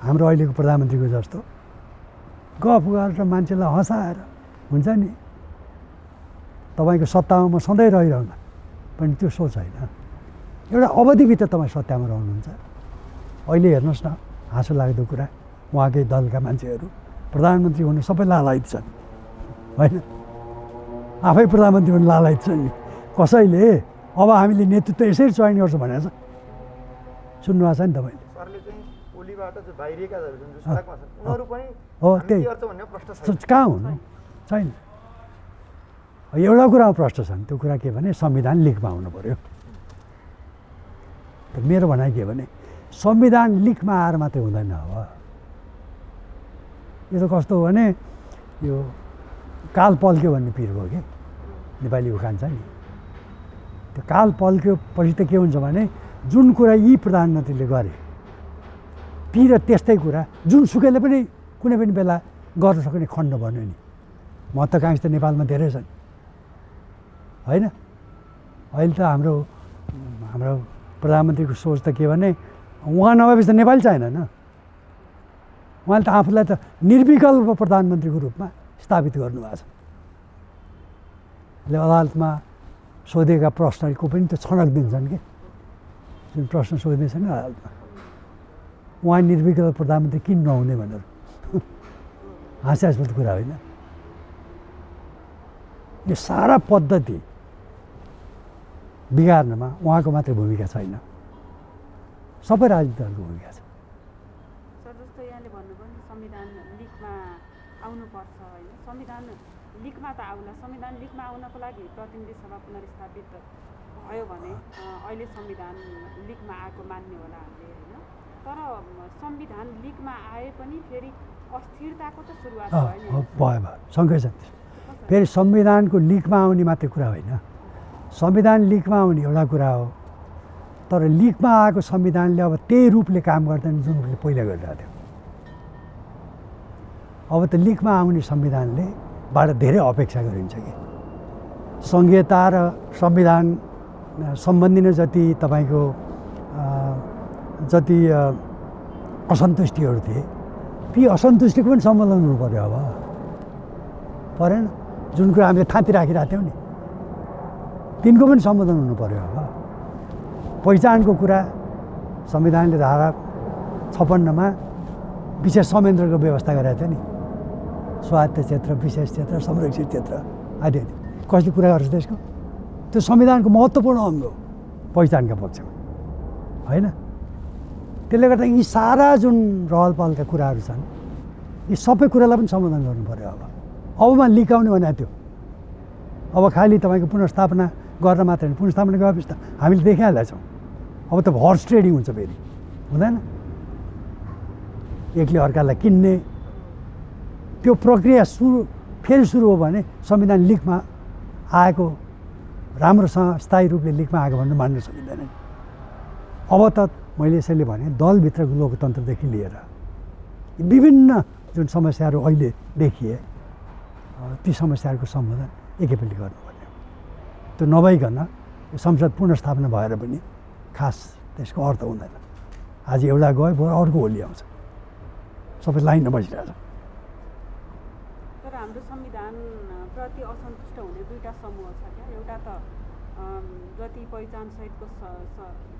हाम्रो अहिलेको प्रधानमन्त्रीको जस्तो गफ गरेर मान्छेलाई हँसाएर हुन्छ नि। तपाईँको सत्तामा म सधैँ रहिरहँदा पनि त्यो सोच होइन। एउटा अवधिभित्र तपाईँ सत्तामा रहनुहुन्छ। अहिले हेर्नुहोस् न, हाँसो लाग्दो कुरा, उहाँकै दलका मान्छेहरू प्रधानमन्त्री हुनु सबै लालायित छन् होइन। आफै प्रधानमन्त्री हुनु लालायित छन् नि। कसैले अब हामीले नेतृत्व यसरी चयन गर्छौँ भनेर छ। सुन्नुभएको छ नि तपाईँले? सरले चाहिँ ओलीबाट जो बाहिरिएका जुन सडकमा छन् उनीहरू पनि हो त्यही भन्ने प्रश्न छ। कहाँ हुनु छैन। एउटा कुरामा प्रश्न छन्। त्यो कुरा के भने संविधान लिकमा आउनु पर्यो। तर मेरो भनाइ के भने संविधान लिकमा आएर मात्रै हुँदैन। अब यो त कस्तो हो भने यो काल पल्क्यो भन्ने पिर भयो कि नेपाली उखान छ नि। त्यो काल पल्क्यो पछि त के हुन्छ भने जुन कुरा यी प्रधानमन्त्रीले गरे ती र त्यस्तै कुरा जुनसुकैले पनि कुनै पनि बेला गर्न सक्ने खण्ड बन्यो नि। महत्त्वाकांक्षी त नेपालमा धेरै छन् होइन। अहिले त हाम्रो प्रधानमन्त्रीको सोच त के भने उहाँ नभएपछि त नेपाल चाहिएन न। उहाँले त आफूलाई त निर्विकल्प प्रधानमन्त्रीको रूपमा स्थापित गर्नुभएको छ। अदालतमा सोधेका प्रश्नको पनि त छनक दिन्छन् कि जुन प्रश्न सोध्दैछ नि अदालतमा, उहाँ निर्विकल्प प्रधानमन्त्री किन नहुने भनेर हास्यास्पद कुरा होइन। यो सारा पद्धति बिगार्नमा उहाँको मात्रै भूमिका छैन, सबै राजनीतिहरूको भूमिका छ। सर जस्तो यहाँले भन्नुभयो नि संविधान लिकमा आउनुपर्छ होइन। संविधान लिकमा त आउला। संविधान लिकमा आउनको लागि प्रतिनिधि सभा पुनर्स्थापित भयो भने अहिले संविधान लिकमा आएको मान्ने होला हामीले होइन। तर संविधान लिकमा आए पनि फेरि अस्थिरताको त सुरुवात भयो नि। भयो सँगै छ। फेरि संविधानको लिकमा आउने मात्रै कुरा होइन। संविधान लिकमा आउने एउटा कुरा हो, तर लिकमा आएको संविधानले अब त्यही रूपले काम गर्दैन जुन रूपले पहिला गरिरहेको थियो। अब त लिकमा आउने संविधानले बाट धेरै अपेक्षा गरिन्छ कि सङ्घीयता र संविधान सम्बन्धी नै जति तपाईँको जति असन्तुष्टिहरू थिए ती असन्तुष्टिको पनि सम्बोधन हुनु पर्यो। अब परेन जुन कुरा हामीले थाँती राखिरहेको थियौँ नि तिनको पनि सम्बोधन हुनु पर्यो। अब पहिचानको कुरा संविधानले धारा 56मा विशेष संयन्त्रको व्यवस्था गरेको थियो नि। स्वायत्त क्षेत्र, विशेष क्षेत्र, संरक्षित क्षेत्र आदि आदि कसले कुरा गर्छ त्यसको? त्यो संविधानको महत्त्वपूर्ण अङ्ग हो पहिचानका पक्षमा होइन। त्यसले गर्दा यी सारा जुन रहलपहलका कुराहरू छन् यी सबै कुरालाई पनि सम्बोधन गर्नु पर्यो। अबमा लिक आउने भनेको थियो। अब खालि तपाईँको पुनर्स्थापना गर्न मात्रै होइन, पुनर्स्थापना गएपछि त हामीले देखिहालेका छौँ। अब त हर्स ट्रेडिङ हुन्छ, फेरि हुँदैन, एकले अर्कालाई किन्ने त्यो प्रक्रिया फेरि सुरु हो भने संविधान लिकमा आएको राम्रोसँग स्थायी रूपले लिकमा आएको भनेर मान्न सकिँदैन। अब त मैले यसैले भने दलभित्रको लोकतन्त्रदेखि लिएर विभिन्न जुन समस्याहरू अहिले देखिए ती समस्याहरूको सम्बोधन एकैपल्ट गर्नुपर्ने हो। त्यो नभइकन संसद पुनर्स्थापना भएर पनि खास त्यसको अर्थ हुँदैन। आज एउटा गयो भोलि अर्को होली आउँछ, सबै लाइनमा बसिरहेछ। तर हाम्रो संविधान प्रति असन्तुष्ट हुने दुईवटा समूह छ क्या। एउटा त जति पहिचानसहितको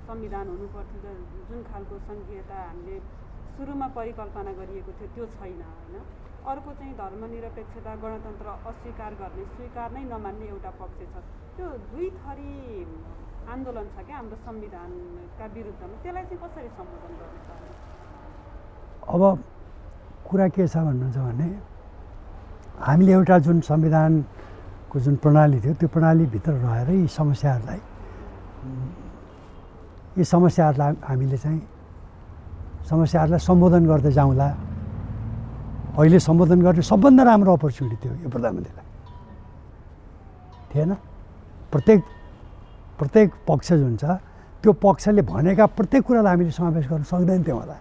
संविधान हुनुपर्थ्यो, जुन खालको सङ्घीयता हामीले सुरुमा परिकल्पना गरिएको थियो त्यो छैन होइन। अर्को चाहिँ धर्मनिरपेक्षता, गणतन्त्र अस्वीकार गर्ने, स्वीकार नै नमान्ने एउटा पक्ष छ। त्यो दुई थरी आन्दोलन छ क्या हाम्रो संविधानका विरुद्धमा, त्यसलाई चाहिँ कसरी सम्बोधन गर्नु पर्ने? अब कुरा के छ भन्नुहुन्छ भने हामीले एउटा जुन संविधानको जुन प्रणाली थियो त्यो प्रणालीभित्र रहेर यी समस्याहरूलाई हामीले चाहिँ समस्याहरूलाई सम्बोधन गर्दै जाउँला। अहिले सम्बोधन गर्ने सबभन्दा राम्रो अपर्च्युनिटी थियो यो प्रधानमन्त्रीलाई, थिएन? प्रत्येक पक्ष जुन छ त्यो पक्षले भनेका प्रत्येक कुरालाई हामीले समावेश गर्न सक्दैन थियौँ होला।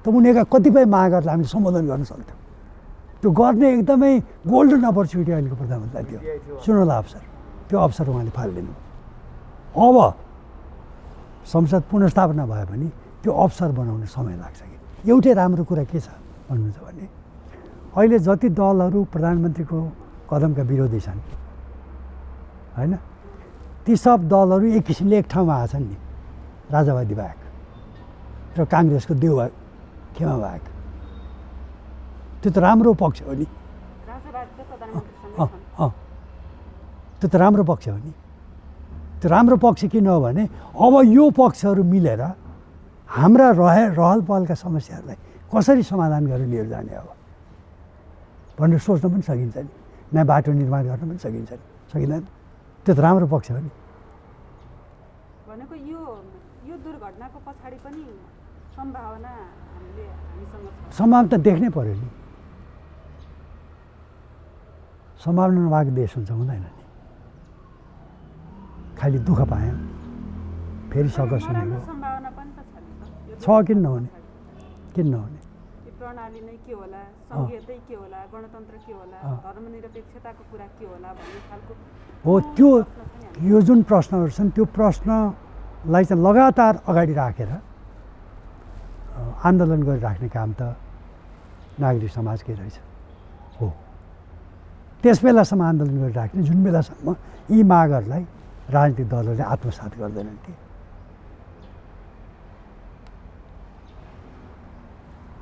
त उनीहरूका कतिपय मागहरूलाई हामीले सम्बोधन गर्न सक्थ्यौँ। त्यो गर्ने एकदमै गोल्डन अपर्च्युनिटी अहिलेको प्रधानमन्त्रीलाई थियो, सुनौला अवसर। त्यो अवसर उहाँले फालिदिनु। अब संसद पुनर्स्थापना भयो भने त्यो अवसर बनाउन समय लाग्छ कि। एउटै राम्रो कुरा के छ भन्नुहुन्छ भने अहिले जति दलहरू प्रधानमन्त्रीको कदमका विरोधी छन् होइन, ती सब दलहरू एक किसिमले एक ठाउँमा आएछन् नि, राजावादी बाहेक र काङ्ग्रेसको देउवा खेमा बाहेक। त्यो त राम्रो पक्ष हो नि, त्यो त राम्रो पक्ष हो नि। त्यो राम्रो पक्ष किन हो भने अब यो पक्षहरू मिलेर हाम्रा रहल पहलका समस्याहरूलाई कसरी समाधान गरेर लिएर जाने हो भनेर सोच्न पनि सकिन्छ नि। नयाँ बाटो निर्माण गर्न पनि सकिन्छ नि, सकिँदैन? त्यो त राम्रो पक्ष हो नि। भनेको यो दुर्घटनाको पछाडि पनि सम्भावना हामीसँग छ। सम्भावना त देख्नै पर्यो नि। सम्भावना नभएको देश हुन्छ, हुँदैन नि। खालि दुःख पाएँ, फेरि सकस हुनेको सम्भावना पनि त छ। किन नहुने, किन नहुने? प्रणाली नै के होला, सङ्घीयतै के होला, गणतन्त्र के होला, धर्मनिरपेक्षताको कुरा के होला भन्ने खालको हो। त्यो यो जुन प्रश्नहरू छन् त्यो प्रश्नलाई चाहिँ लगातार अगाडि राखेर आन्दोलन गरिराख्ने काम त नागरिक समाजकै रहेछ हो। त्यस बेलासम्म आन्दोलन गरिराख्ने, जुन बेलासम्म यी मागहरूलाई राजनीतिक दलहरूले आत्मसात गर्दैनन् ती।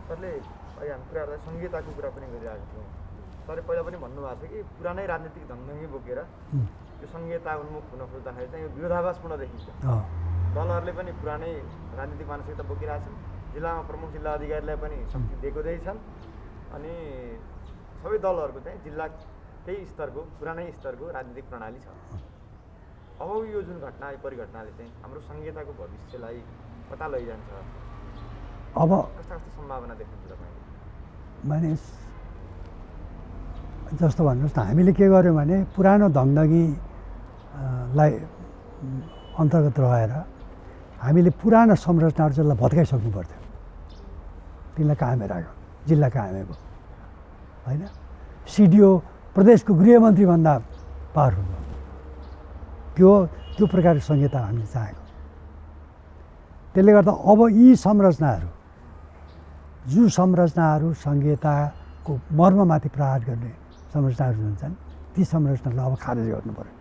सरले अहिले हामी कुरा गर्दा संहिताको कुरा पनि गरिरहेको थियौँ। सरले पहिला पनि भन्नुभएको थियो कि पुरानै राजनीतिक ढङ्गढङ्गी बोकेर यो संहिता उन्मुख हुन खोज्दाखेरि चाहिँ यो विरोधाभासपूर्ण देखिन्छ। दलहरूले पनि पुरानै राजनीतिक मानसिकता बोकिरहेछन्, जिल्लामा प्रमुख जिल्ला अधिकारीलाई पनि शक्ति दिएको छन्, अनि सबै दलहरूको चाहिँ जिल्लाकै स्तरको पुरानै स्तरको राजनीतिक प्रणाली छ। अब यो जुन घटना, यो परिघटनाले चाहिँ हाम्रो संहिताको भविष्यलाई कता लैजान्छ? अब कस्ता कस्ता सम्भावना देख्नुहुन्छ तपाईँले? माने जस्तो भन्नुहोस् न, हामीले के गर्यौँ भने पुरानो ढङ्गढङ्गीलाई अन्तर्गत रहेर हामीले पुरानो संरचनाहरू जसलाई भत्काइसक्नु पर्थ्यो तिनलाई कायमै राख्यौँ। जिल्ला कायमै भयो होइन। सिडिओ प्रदेशको गृहमन्त्रीभन्दा पावरफुल भयो। त्यो प्रकारको संहिता हामीले चाहेको। त्यसले गर्दा अब यी संरचनाहरू, जो संरचनाहरू संहिताको मर्ममाथि प्रहार गर्ने संरचनाहरू जुन छन् ती संरचनालाई अब खारेज गर्नु पऱ्यो,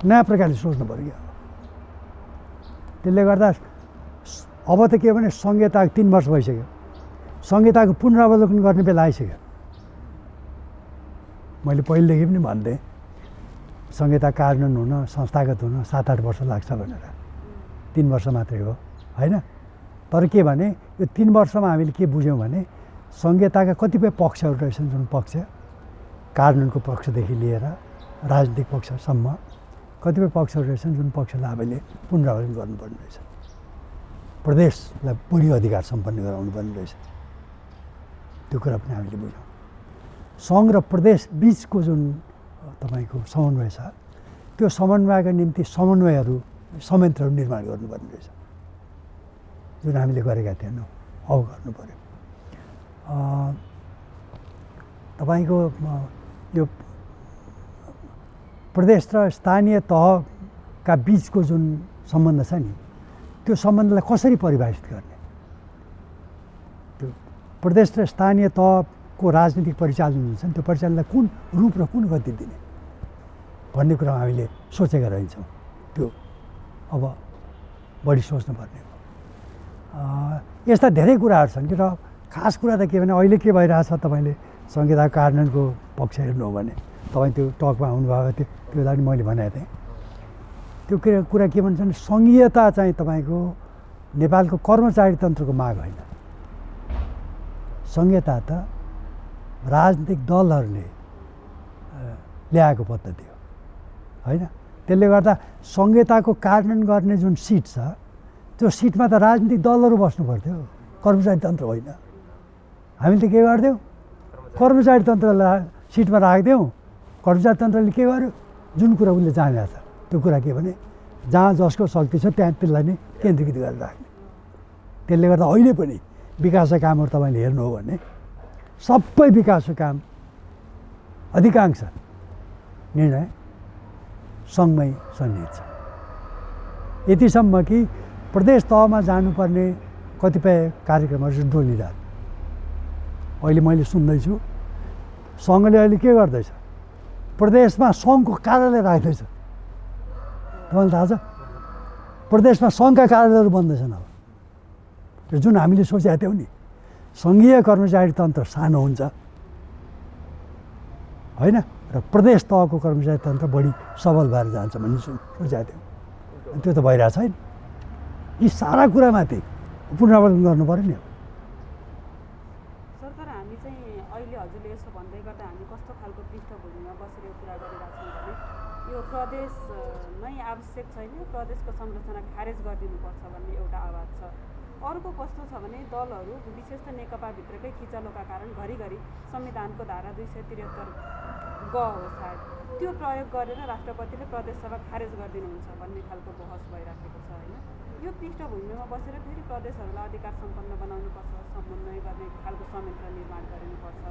नयाँ प्रकारले सोच्नु पऱ्यो क्या। त्यसले गर्दा अब त के भने संहिता 3 वर्ष भइसक्यो, संहिताको पुनरावलोकन गर्ने बेला आइसक्यो। मैले पहिलेदेखि पनि भन्थेँ संहिता कार्यान्वयन हुन, संस्थागत हुन 7-8 वर्ष लाग्छ भनेर। 3 वर्ष मात्रै हो होइन। तर के भने यो 3 वर्षमा हामीले के बुझ्यौँ भने संहिताका कतिपय पक्षहरू रहेछन्, जुन पक्ष कार्यान्वयनको पक्षदेखि लिएर राजनीतिक पक्षसम्म कतिपय पक्षहरू रहेछन् जुन पक्षलाई आफैले पुनरावलोकन गर्नुपर्ने रहेछ, प्रदेशलाई बढी अधिकार सम्पन्न गराउनुपर्ने रहेछ। त्यो कुरा पनि हामीले बुझौँ। सङ्घ र प्रदेश बिचको जुन तपाईँको समन्वय छ, त्यो समन्वयका निम्ति समन्वयहरू संयन्त्रहरू निर्माण गर्नुपर्ने रहेछ, जुन हामीले गरेका थिएनौँ, अब गर्नु पऱ्यो। तपाईँको यो प्रदेश र स्थानीय तहका बिचको जुन सम्बन्ध छ नि, त्यो सम्बन्धलाई कसरी परिभाषित गर्ने, त्यो प्रदेश र स्थानीय तहको राजनीतिक परिचालन जुन छ नि, त्यो परिचालनलाई कुन रूप र कुन गति दिने भन्ने कुरा हामीले सोचेका रहन्छौँ। त्यो अब बढी सोच्नुपर्ने हो। यस्ता धेरै कुराहरू छन् कि, र खास कुरा त के भने अहिले के भइरहेछ, तपाईँले संहिता कार्यान्वयनको पक्ष हेर्नु हो भने तपाईँ त्यो टकमा आउनुभएको थियो, त्यो बेला पनि मैले भनेको थिएँ। त्यो कुरा के भन्छन्, सङ्घीयता चाहिँ तपाईँको नेपालको कर्मचारी तन्त्रको माग होइन, सङ्घीयता त राजनीतिक दलहरूले ल्याएको पद्धति हो होइन। त्यसले गर्दा संहिताको कार्यान्वयन गर्ने जुन सिट छ, त्यो सिटमा त राजनीतिक दलहरू बस्नु पर्थ्यो, कर्मचारी तन्त्र होइन। हामीले त के गर्थ्यौँ, कर्मचारी तन्त्रलाई सिटमा राखिदिउँ, कर्मचारी तन्त्रले के गर्यो, जुन कुरा उसले जानेको छ त्यो कुरा के भने जहाँ जसको शक्ति छ त्यहाँ त्यसलाई नै केन्द्रीकृत गरेर राख्ने। त्यसले गर्दा अहिले पनि विकासका कामहरू तपाईँले हेर्नु हो भने सबै विकासको काम अधिकांश निर्णय सङ्घमै सन्निहित छ। यतिसम्म कि प्रदेश तहमा जानुपर्ने कतिपय कार्यक्रमहरू चाहिँ डोलिरहेको। अहिले मैले सुन्दैछु सङ्घले अहिले के गर्दैछ, प्रदेशमा सङ्घको कार्यालय राख्दैछ। तपाईँलाई थाहा छ, प्रदेशमा सङ्घका कार्यालयहरू बन्दैछन्। अब जुन हामीले सोचेका थियौँ नि, सङ्घीय कर्मचारी तन्त्र सानो हुन्छ होइन, र प्रदेश तहको कर्मचारी तन्त्र बढी सबल भएर जान्छ भन्ने सोचेका थियौँ। त्यो त भइरहेको छैन। यी सारा कुरामाथि पुनरावलोकन गर्नु पऱ्यो नि। सर, तर हामी चाहिँ अहिले हजुरले यसो भन्दै गर्दा हामी कस्तो खालको पृष्ठभूमिमा बसेर यो कुरा गरिरहेछौँ भने यो प्रदेश नै आवश्यक छैन, प्रदेशको संरचना खारेज गरिदिनुपर्छ भन्ने एउटा आवाज छ। अर्को कस्तो छ भने दलहरू विशेष त नेकपाभित्रकै किचलोका कारण घरिघरि संविधानको धारा 273 ग हो सायद, त्यो प्रयोग गरेर राष्ट्रपतिले प्रदेश सभा खारेज गरिदिनुहुन्छ भन्ने खालको बहस भइराखेको छ होइन। यो पृष्ठभूमिमा बसेर फेरि प्रदेशहरूलाई अधिकार सम्पन्न बनाउनुपर्छ, समन्वय गर्ने खालको संयन्त्र निर्माण गरिनुपर्छ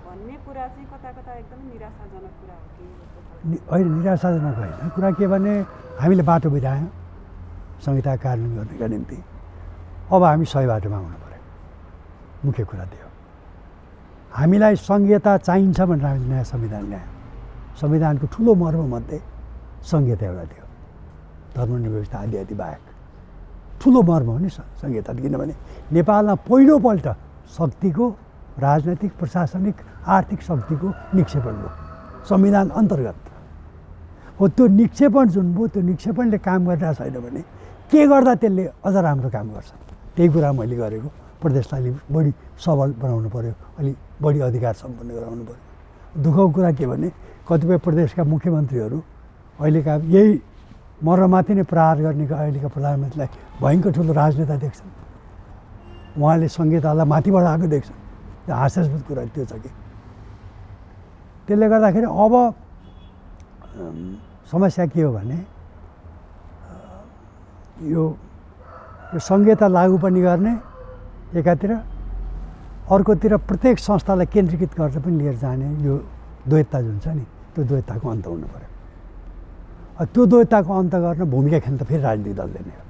भन्ने कुरा चाहिँ कता कता एकदमै निराशाजनक कुरा हो कि जस्तो खालको। होइन, निराशाजनक होइन। कुरा के भने हामीले बाटो बितायौँ संहिता कार्यान्वयन गर्नका निम्ति, अब हामी सही बाटोमा आउनु पऱ्यो। मुख्य कुरा त्यो, हामीलाई सङ्घीयता चाहिन्छ भनेर हामीले नयाँ संविधान ल्यायौँ। संविधानको ठुलो मर्ममध्ये सङ्घीयता एउटा थियो, धर्मनिरपेक्षता आदि आदि बाहेक ठुलो मर्म हो नि सङ्घीयता। किनभने नेपालमा पहिलोपल्ट शक्तिको राजनैतिक, प्रशासनिक, आर्थिक शक्तिको निक्षेपण भयो संविधान अन्तर्गत। हो त्यो निक्षेपण जुन भयो, त्यो निक्षेपणले काम गरिरहेको छैन भने के गर्दा त्यसले अझ राम्रो काम गर्छ। त्यही कुरा मैले गरेको, प्रदेशलाई अलिक बढी सबल बनाउनु पऱ्यो, अलिक बढी अधिकार सम्पन्न गराउनु पऱ्यो। दुःखको कुरा के भने कतिपय प्रदेशका मुख्यमन्त्रीहरू अहिलेका यही मर्ममाथि नै प्रहार गर्ने अहिलेका प्रधानमन्त्रीलाई भयङ्कर ठुलो राजनेता देख्छन्। उहाँले संहितालाई माथिबाट आएको देख्छन्। त्यो हास्यास्पद कुरा त्यो छ कि, त्यसले गर्दाखेरि अब समस्या के हो भने यो संहिता लागू पनि गर्ने एकातिर, अर्कोतिर प्रत्येक संस्थालाई केन्द्रीकृत गरेर पनि लिएर जाने यो द्वैतता जुन छ नि, त्यो द्वैतताको अन्त हुनु पऱ्यो। त्यो द्वैतताको अन्त गर्न भूमिका खेल्न त फेरि राजनीतिक दलले नै हो।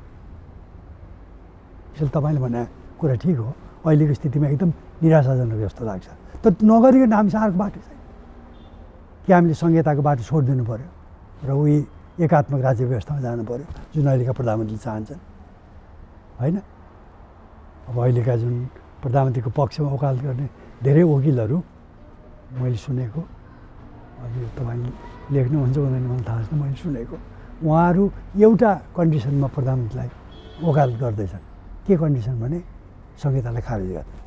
यसले तपाईँले भने कुरा ठिक हो, अहिलेको स्थितिमा एकदम निराशाजनक जस्तो लाग्छ। तर नगरिकन हामी अर्को बाटो छैन कि हामीले संहिताको बाटो छोडिदिनु पऱ्यो र उही एकात्मक राज्य व्यवस्थामा जानु पऱ्यो जुन अहिलेका प्रधानमन्त्रीले चाहन्छन् होइन। अब अहिलेका जुन प्रधानमन्त्रीको पक्षमा वकालत गर्ने धेरै वकिलहरू मैले सुनेको, यो तपाईँ लेख्नुहुन्छ हुँदैन मलाई थाहा छैन, मैले सुनेको उहाँहरू एउटा कन्डिसनमा प्रधानमन्त्रीलाई वकालत गर्दैछन्। के कन्डिसन भने संहितालाई खारेज गर्ने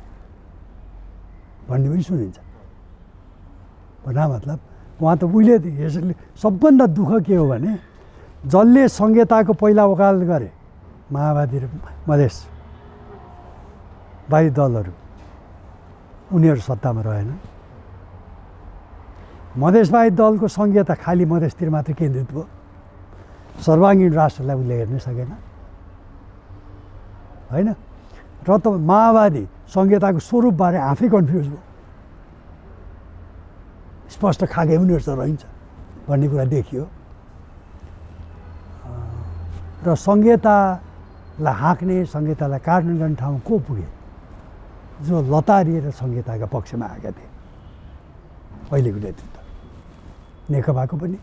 भन्ने पनि सुनिन्छ। भन्दा मतलब उहाँ त उहिले यसले सबभन्दा दुःख के हो भने जसले संहिताको पहिला वकालत गरे माओवादी र मधेसवादी दलहरू उनीहरू सत्तामा रहेन। मधेसवादी दलको संहिता खालि मधेसतिर मात्र केन्द्रित भयो, सर्वाङ्गीण राष्ट्रलाई उसले हेर्न सकेन होइन। र त माओवादी संहिताको स्वरूपबारे आफै कन्फ्युज भयो, स्पष्ट खाके उनीहरू त रहन्छ भन्ने कुरा देखियो। र संहितालाई हाँक्ने, संहितालाई कार्यान्वयन गर्ने ठाउँमा को पुगे? जो लतारिएर संहिताका पक्षमा आएका थिए अहिलेको नेतृत्व, नेकपाको पनि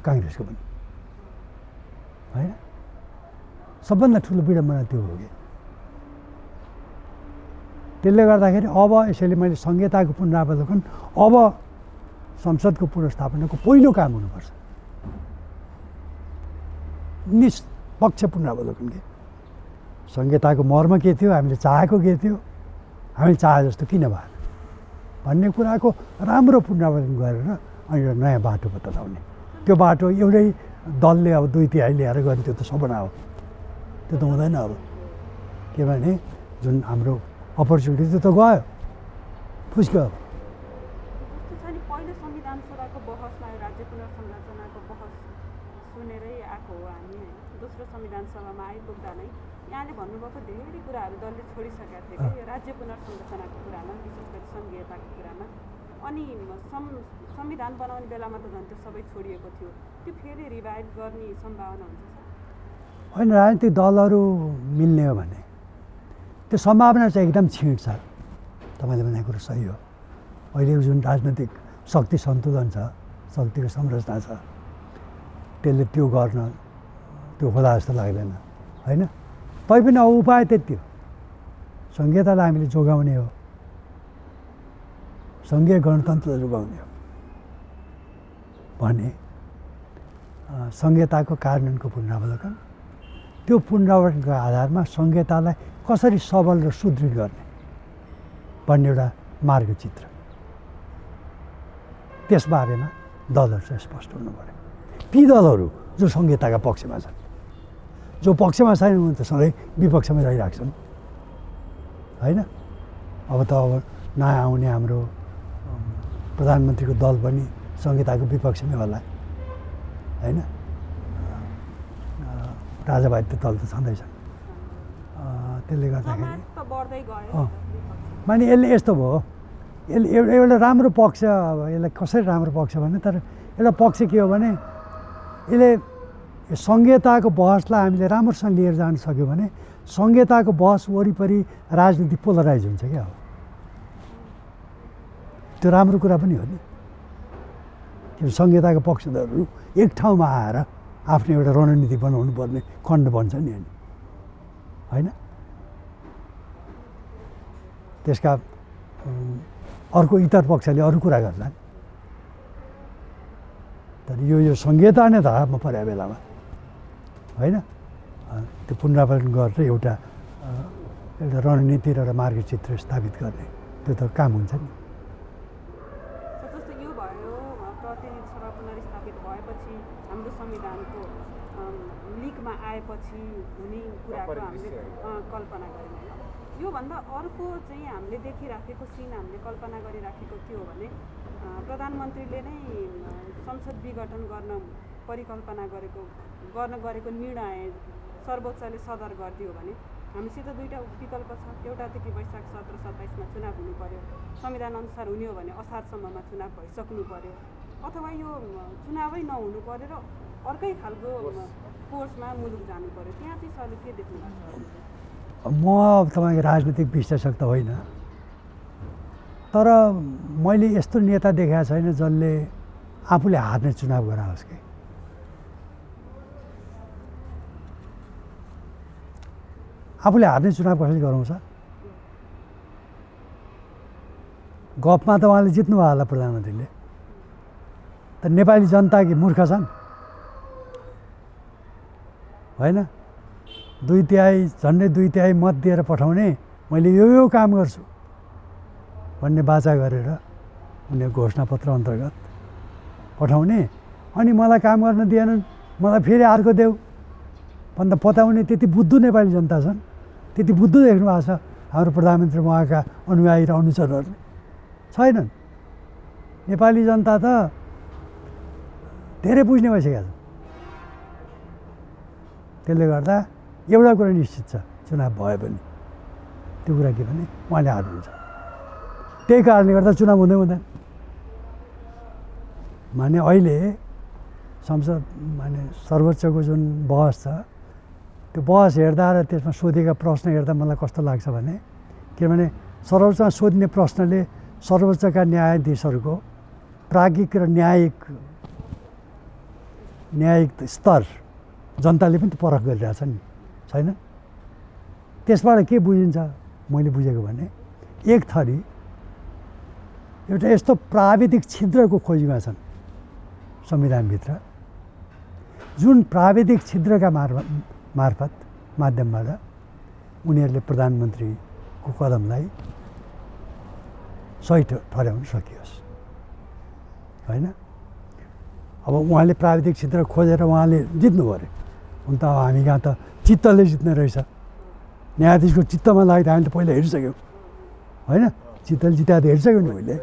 काङ्ग्रेसको पनि होइन। सबभन्दा ठुलो विडम्बना त्यो हो कि त्यसले गर्दाखेरि अब यसैले मैले संहिताको पुनरावलोकन अब संसदको पुनर्स्थापनाको पहिलो काम हुनुपर्छ, निष्पक्ष पुनरावलोकन के संहिताको मर्म के थियो, हामीले चाहेको के थियो, हामीले चाहे जस्तो किन भएन भन्ने कुराको राम्रो पुनरावलोकन गरेर अनि एउटा नयाँ बाटो बताउने। त्यो बाटो एउटै दलले अब 2/3 ल्याएर गर्ने त्यो त सपना हो, त्यो त हुँदैन। अब किनभने जुन हाम्रो अपर्च्युनिटी त्यो त गयो, फुस्क्यो। अब पहिलो संविधान सभाको बहसमा राज्य पुनर्संरचनाको बहस सुनेरै आएको हो हामी होइन। दोस्रो संविधान सभामा आइपुग्दा नै यहाँले भन्नुभएको धेरै कुराहरू दलले छोडिसकेका थिए कि राज्य पुनर्संरचनाको कुरामा, विशेष गरी सङ्घीयताको कुरामा। अनि संविधान बनाउने बेलामा त झन् त्यो सबै छोडिएको थियो, त्यो फेरि रिभाइभ गर्ने सम्भावना हुन्छ सर? होइन, राजनीतिक दलहरू मिल्ने हो भने त्यो सम्भावना चाहिँ एकदम क्षीण छ। तपाईँले भनेको कुरो सही हो। अहिलेको जुन राजनैतिक शक्ति सन्तुलन छ, शक्तिको संरचना छ, त्यसले त्यो गर्न त्यो होला जस्तो लाग्दैन होइन। तैपनि अब उपाय त्यति हो, संहितालाई हामीले जोगाउने हो, सङ्घीय गणतन्त्र जोगाउने हो भने संहिताको कार्यान्वयनको पुनरावलोकन, त्यो पुनरावलोकनको आधारमा संहितालाई कसरी सबल र सुदृढ गर्ने भन्ने एउटा मार्गचित्र, त्यसबारेमा दलहरू चाहिँ स्पष्ट हुनु पऱ्यो। ती दलहरू जो संहिताका पक्षमा छन्, जो पक्षमा छैनन् उनी त सधैँ विपक्षमै रहिरहेको छन् होइन। अब त अब नयाँ आउने हाम्रो प्रधानमन्त्रीको दल पनि संहिताको विपक्षमै होला होइन। राजाभाइको दल त छँदैछन्। त्यसले गर्दाखेरि माने यसले यस्तो भयो, यसले एउटा राम्रो पक्ष, अब यसलाई कसरी राम्रो पक्ष भने, तर एउटा पक्ष के हो भने यसले संहिताको बहसलाई हामीले राम्रोसँग लिएर जान सक्यो भने संहिताको बहस वरिपरि राजनीति पोलराइज हुन्छ क्या। अब त्यो राम्रो कुरा पनि हो नि, किन संहिताको पक्षधरहरू एक ठाउँमा आएर आफ्नो एउटा रणनीति बनाउनु पर्ने खण्ड बन्छ नि होइन। त्यसका अर्को इतर पक्षले अरू कुरा गर्छन्, तर यो संहिता नै त हातमा परेको बेलामा होइन, त्यो पुनरावलोकन गरेर एउटा रणनीति र एउटा मार्गचित्र स्थापित गर्ने त्यो त काम हुन्छ नि। जस्तो यो भयो प्रतिनिधि सभा पुनर्स्थापित भएपछि हाम्रो संविधानको लिकमा आएपछि हुने कुराको हामीले कल्पना गऱ्यौँ। योभन्दा अर्को चाहिँ हामीले देखिराखेको सिन, हामीले कल्पना गरिराखेको के हो भने प्रधानमन्त्रीले नै संसद विघटन गर्न परिकल्पना गरेको निर्णय सर्वोच्चले सदर गरिदियो भने हामीसित दुईवटा विकल्प छ। एउटा त कि वैशाख 17-27मा चुनाव हुनु पर्यो, संविधान अनुसार हुने हो भने असारसम्ममा चुनाव भइसक्नु पर्यो, अथवा यो चुनावै नहुनु पर्यो र अर्कै खालको कोर्समा मुलुक जानु पर्यो। त्यहाँ चाहिँ सरले के देख्नु भएको? म तपाईँको राजनीतिक विश्लेषक त होइन, तर मैले यस्तो नेता देखाएको छैन जसले आफूले हार्ने चुनाव गराओस् कि। आफूले हार्ने चुनाव कसरी गराउँछ? गफमा त उहाँले जित्नुभयो होला प्रधानमन्त्रीले, तर नेपाली जनता कि मूर्ख छन् होइन। 2/3 झन्डै 2/3 मत दिएर पठाउने, मैले यो काम गर्छु भन्ने बाचा गरेर उनीहरू घोषणापत्र अन्तर्गत पठाउने, अनि मलाई काम गर्न दिएनन्, मलाई फेरि अर्को देऊ भन्दा पताउने त्यति बुद्धु नेपाली जनता छन्। त्यति बुद्धु देख्नु भएको छ हाम्रो प्रधानमन्त्री उहाँका अनुयायी र अनुचरहरूले? छैनन्। नेपाली जनता त धेरै बुझ्ने भइसकेका छन्। त्यसले गर्दा एउटा कुरा निश्चित छ, चुनाव भयो भने त्यो कुरा के भने उहाँले हार्नुहुन्छ। त्यही कारणले गर्दा चुनाव हुँदै हुँदैन। माने अहिले संसद माने सर्वोच्चको जुन बहस छ, त्यो बहस हेर्दा र त्यसमा सोधेका प्रश्न हेर्दा मलाई कस्तो लाग्छ भने, किनभने सर्वोच्चमा सोध्ने प्रश्नले सर्वोच्चका न्यायाधीशहरूको प्राज्ञिक र न्यायिक स्तर जनताले पनि त परख गरिरहेछ नि, छैन? त्यसबाट के बुझिन्छ मैले बुझेको भने, एक थरी एउटा यस्तो प्राविधिक छिद्रको खोजीमा छन् संविधानभित्र, जुन प्राविधिक छिद्रका मार्फत माध्यमबाट उनीहरूले प्रधानमन्त्रीको कदमलाई सही ठहराउन सकियोस्, होइन? अब उहाँले प्राविधिक छिद्र खोजेर उहाँले जित्नु पऱ्यो। हुन त हामी कहाँ त चित्तले जित्ने रहेछ। न्यायाधीशको चित्तमा लाग्दा हामीले त पहिला हेरिसक्यौँ, होइन? चित्तले जिताएर हेरिसक्यौँ नि मैले।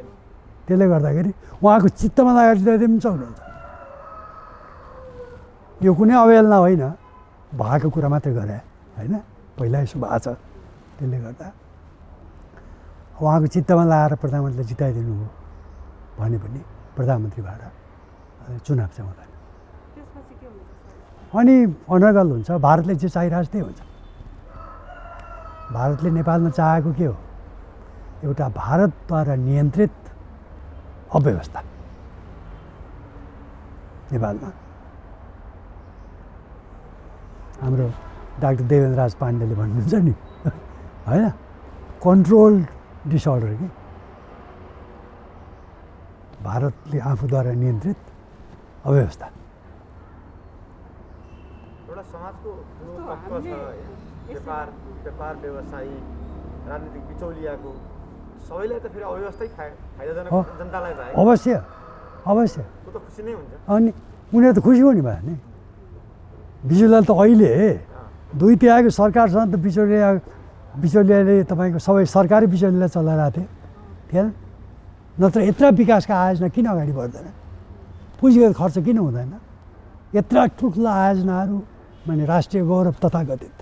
त्यसले गर्दाखेरि उहाँको चित्तमा लागेर जिताइदिए पनि सक्नुहुन्छ। यो कुनै अवहेलना होइन, भएको कुरा मात्रै गरे, होइन? पहिला यसो भएको छ। त्यसले गर्दा उहाँको चित्तमा लगाएर प्रधानमन्त्रीले जिताइदिनु हो भने पनि प्रधानमन्त्रीबाट चुनाव चाहिँ हुँदैन। अनि अनर्गल हुन्छ। भारतले जे चाहिरहेको त्यही हुन्छ। भारतले नेपालमा चाहेको के हो? एउटा भारतद्वारा नियन्त्रित अव्यवस्था नेपालमा। हाम्रो डाक्टर देवेन्द्र राज पाण्डेले भन्नुहुन्छ नि, होइन? कन्ट्रोल डिसअर्डर कि भारतले आफूद्वारा नियन्त्रित अव्यवस्था। एउटा समाजको ठुलो तत्त्व छ व्यापार व्यवसायी राजनीतिक बिचौलियाको, सबैलाई त फेरि अव्यवस्थै फाइदाजनक जनतालाई भयो। अवश्य त्यो त खुसी नै हुन्छ। अनि उनीहरू त खुसी हुने भयो नि। बिचौलियाले त अहिले दुई तिहाईको सरकारसँग त बिचौलियाले तपाईँको सबै सरकारी बिचौलियालाई चलाइरहेको थिएन। नत्र यत्र विकासका आयोजना किन अगाडि बढ्दैन? पुँजीगत खर्च किन हुँदैन? यत्र ठुल्ठुला आयोजनाहरू माने राष्ट्रिय गौरव तथाकथित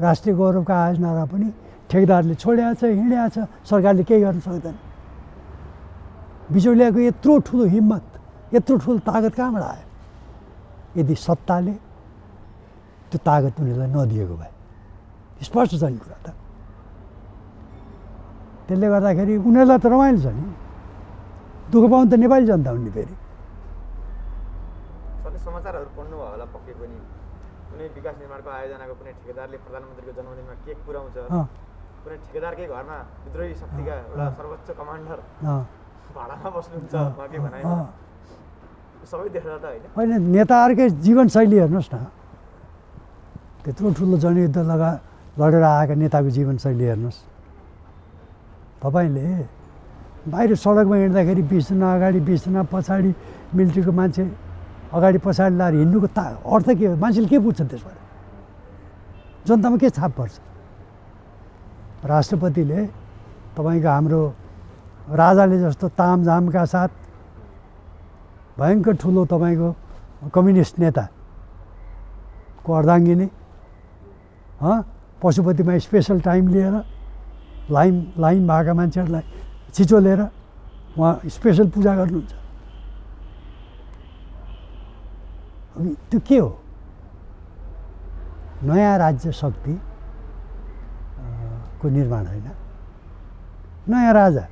राष्ट्रिय गौरवका आयोजनाहरू पनि ठेकेदारले छोडेको छ, हिँडेको छ, सरकारले केही गर्न सक्दैन। बिचौलियाको यत्रो ठुलो हिम्मत, यत्रो ठुलो तागत कहाँबाट आयो? यदि सत्ताले त्यो तागत उनीहरूलाई नदिएको भए। स्पष्ट छ नि कुरा त। त्यसले गर्दाखेरि उनीहरूलाई त रमाइलो छ नि, दुःख पाउनु त नेपाली जनता हुने। फेरि समाचारहरू पढ्नुभयो होला पक्कै पनि, कुनै विकास निर्माणको आयोजनाको कुनै ठेकेदारले प्रधानमन्त्रीको जन्मदिनमा केक पुर्याउँछ, कुनै ठेकेदारकै घरमा विद्रोही शक्तिका एउटा सर्वोच्च कमान्डर भाडामा बस्नुहुन्छ उहाँकै भनाइमा, सबै देख्दा त होइन? नेताहरूकै जीवनशैली हेर्नुहोस् न, त्यत्रो ठुलो जनयुद्ध लडेर आएका नेताको जीवनशैली हेर्नुहोस्। तपाईँले बाहिर सडकमा हिँड्दाखेरि 20 जना अगाडि 20 जना पछाडि मिलिट्रीको मान्छे अगाडि पछाडि लाएर हिँड्नुको अर्थ के हो? मान्छेले के बुझ्छन् त्यसबाट? जनतामा के छाप पर्छ? राष्ट्रपतिले तपाईँको हाम्रो राजाले जस्तो तामझामका साथ भयङ्कर ठुलो तपाईँको कम्युनिस्ट नेताको अर्धाङ्गिनी पशुपतिमा स्पेसल टाइम लिएर लाइन भएका मान्छेहरूलाई छिचोलेर उहाँ स्पेसल पूजा गर्नुहुन्छ। त्यो के हो? नयाँ राज्य शक्ति को निर्माण होइन, नयाँ राजा,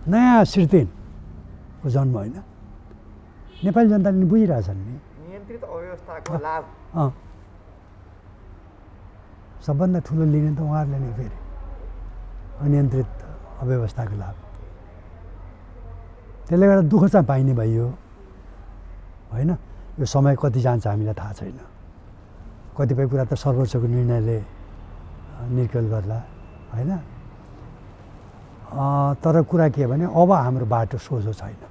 नयाँ सिर्तेनको जन्म होइन। नेपाली जनताले बुझिरहेछन् नि। नियन्त्रित अव्यवस्थाको लाभ सबभन्दा ठुलो लिने त उहाँहरूले नै। फेरि अनियन्त्रित अव्यवस्थाको लाभ। त्यसले गर्दा दुःख चाहिँ पाइने भइयो, होइन? यो समय कति जान्छ हामीलाई थाहा छैन। कतिपय कुरा त सर्वोच्चको निर्णयले निर्केल गर्ला, होइन? तर कुरा के भने अब हाम्रो बाटो सोझो छैन।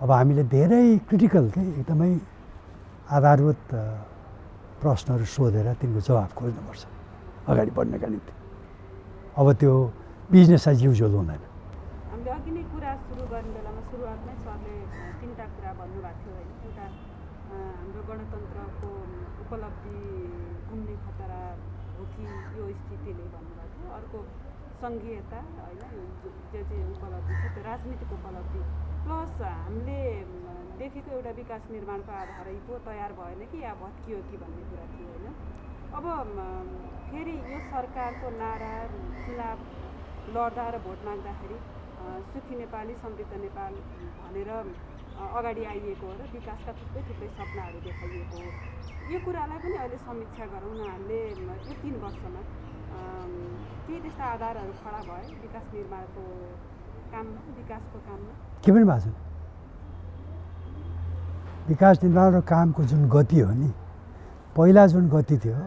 अब हामीले धेरै क्रिटिकल के एकदमै आधारभूत प्रश्नहरू सोधेर तिनको जवाब खोज्नुपर्छ अगाडि बढ्नका निम्ति। अब त्यो बिजनेस एज युजुअल हुँदैन। हामीले अघि नै कुरा सुरु गर्ने बेलामा सुरुवातमै सरले 3टा कुरा भन्नुभएको थियो होइन। एउटा हाम्रो गणतन्त्रको उपलब्धि घुम्ने खतरा हो कि यो स्थितिले भन्नुभएको थियो। अर्को सङ्घीयता होइन, जे उपलब्धि छ त्यो राजनीतिक उपलब्धि प्लस हामीले देखेको एउटा विकास निर्माणको आधारै पो तयार भएन कि या भत्कियो कि भन्ने कुरा थियो होइन। अब फेरि यो सरकारको नारा चुनाव लड्दा र भोट माग्दाखेरि सुखी नेपाली समृद्ध नेपाल भनेर अगाडि आइएको हो र विकासका थुप्रै सपनाहरू देखाइएको हो। यो कुरालाई पनि अहिले समीक्षा गरौँ न। हामीले यो 3 वर्षमा केही त्यस्ता आधारहरू खडा भए विकास निर्माणको काममा, विकासको काममा? के पनि भएको छैन। विकास निर्माण र कामको जुन गति हो नि, पहिला जुन गति थियो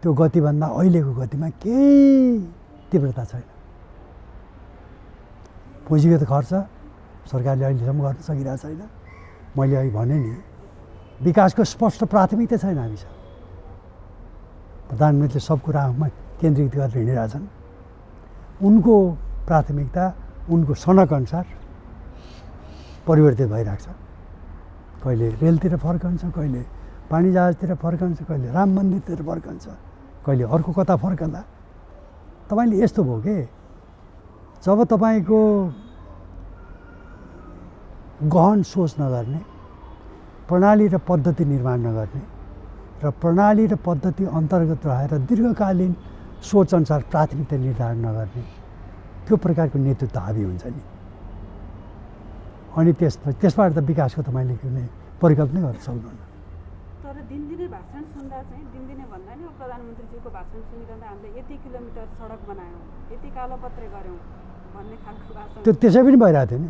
त्यो गतिभन्दा अहिलेको गतिमा केही तीव्रता छैन। पुँजीगत खर्च सरकारले अहिलेसम्म गर्न सकिरहेको छैन। मैले अघि भने नि विकासको स्पष्ट प्राथमिकता छैन हामीसँग। प्रधानमन्त्रीले सब कुरामा केन्द्रित गरेर हिँडिरहेछन्। उनको प्राथमिकता उनको सनक अनुसार परिवर्तित भइरहेको छ। कहिले रेलतिर फर्कन्छ, कहिले पानी जहाजतिर फर्कन्छ, कहिले राम मन्दिरतिर फर्कन्छ, कहिले अर्को कता फर्कँदा। तपाईँले यस्तो भयो कि जब तपाईँको गहन सोच नगर्ने, प्रणाली र पद्धति निर्माण नगर्ने र प्रणाली र पद्धति अन्तर्गत रहेर दीर्घकालीन सोच अनुसार प्राथमिकता निर्धारण नगर्ने त्यो प्रकारको नेतृत्व हाबी हुन्छ नि। अनि त्यसबाट त विकासको तपाईँले कुनै परिकल्प नै गर्न सक्नुहुन्न। तर दिनदिनै भाषण सुन्दा चाहिँ दिनदिनै भन्दा नि प्रधानमन्त्रीजीको भाषण सुनिरहँदा हामीले यति किलोमिटर सडक बनायौँ, यति कालोपत्रे गऱ्यौँ भन्ने खालको भाषण त्यो त्यसै पनि भइरहेको थियो नि।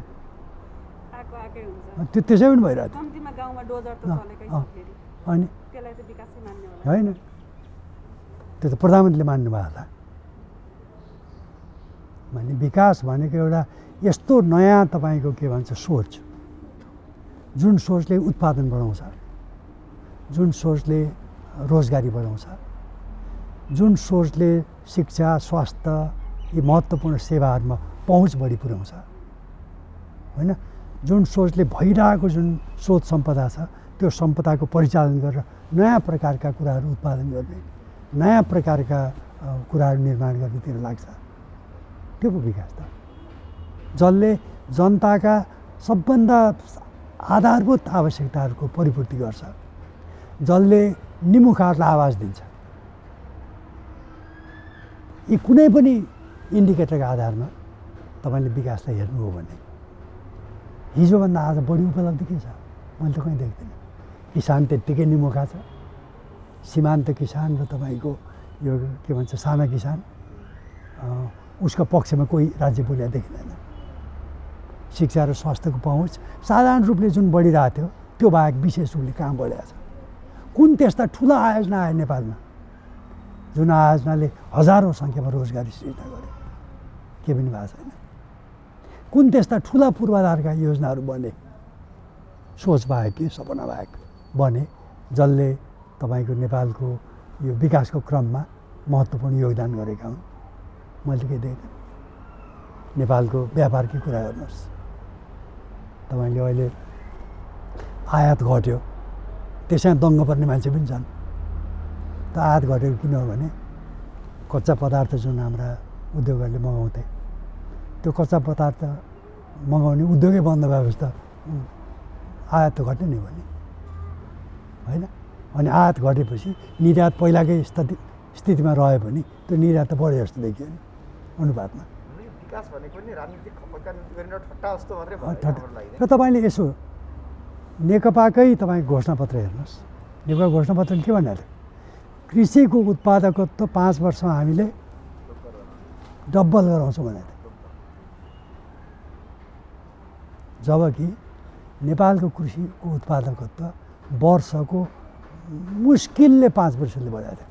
आएकै हुन्छ। त्यो त्यसै पनि भइरहेको थियो। कम्तीमा गाउँमा डोजर त चलेकै छ फेरि। अनि त्यसलाई त विकासै मान्ने होला होइन, त्यो त प्रधानमन्त्रीले मान्नुभयो होला। भने विकास भनेको एउटा यस्तो नयाँ तपाईँको के भन्छ सोच, जुन सोचले उत्पादन बढाउँछ, जुन सोचले रोजगारी बढाउँछ, जुन सोचले शिक्षा, स्वास्थ्य यी महत्त्वपूर्ण सेवाहरूमा पहुँच बढी पुर्याउँछ होइन। जुन सोचले भइरहेको जुन स्रोत सम्पदा छ त्यो सम्पदाको परिचालन गरेर नयाँ प्रकारका कुराहरू उत्पादन गर्ने, नयाँ प्रकारका कुराहरू निर्माण गर्नेतिर लाग्छ। त्यो पो विकास त। जसले जनताका सबभन्दा आधारभूत आवश्यकताहरूको परिपूर्ति गर्छ, जसले निमुखाहरूलाई आवाज दिन्छ। यी कुनै पनि इन्डिकेटरको आधारमा तपाईँले विकासलाई हेर्नु हो भने हिजोभन्दा आज बढी उपलब्धि के छ? मैले त कहीँ देख्दिनँ। किसान त्यत्तिकै निमुखा छ। सीमान्त किसान र तपाईँको यो के भन्छ साना किसान, उसको पक्षमा कोही राज्य बोलिया देखिँदैन। शिक्षा र स्वास्थ्यको पहुँच साधारण रूपले जुन बढिरहेको थियो त्यो बाहेक विशेष रूपले कहाँ बढिरहेको छ? कुन त्यस्ता ठुला आयोजना आयो नेपालमा जुन आयोजनाले हजारौँ सङ्ख्यामा रोजगारी सृजना गर्यो? के पनि भएको छैन। कुन त्यस्ता ठुला पूर्वाधारका योजनाहरू बने, सोच बाहेक कि सपना बाहेक बने, जसले तपाईँको नेपालको यो विकासको क्रममा महत्त्वपूर्ण योगदान गरेका हुन्? मैले केही देख्दिनँ। नेपालको व्यापारकै कुरा गर्नुहोस्, तपाईँले अहिले आयात घट्यो, त्यसमा दङ्ग पर्ने मान्छे पनि छन्। त आयात घटेको किन हो भने कच्चा पदार्थ जुन हाम्रा उद्योगहरूले मगाउँथे त्यो कच्चा पदार्थ मगाउने उद्योगै बन्द भएपछि त आयात त घट्ने नै भने होइन। अनि आयात घटेपछि निर्यात पहिलाकै स्थितिमा रह्यो भने त्यो निर्यात त बढे जस्तो देखियो नि अनुपातमा। विकास भनेको नि राजनीतिक खपतका निम्ति गरिने ठट्टा जस्तो मात्रै र तपाईँले यसो नेकपाकै तपाईँ घोषणापत्र हेर्नुहोस्। नेकपा घोषणापत्रले के भनेको थियो? कृषिको उत्पादकत्व 5 वर्षमा हामीले डबल गराउँछौँ भनेको थियो। जबकि नेपालको कृषिको उत्पादकत्व वर्षको मुस्किलले 5% बढाएको थियो।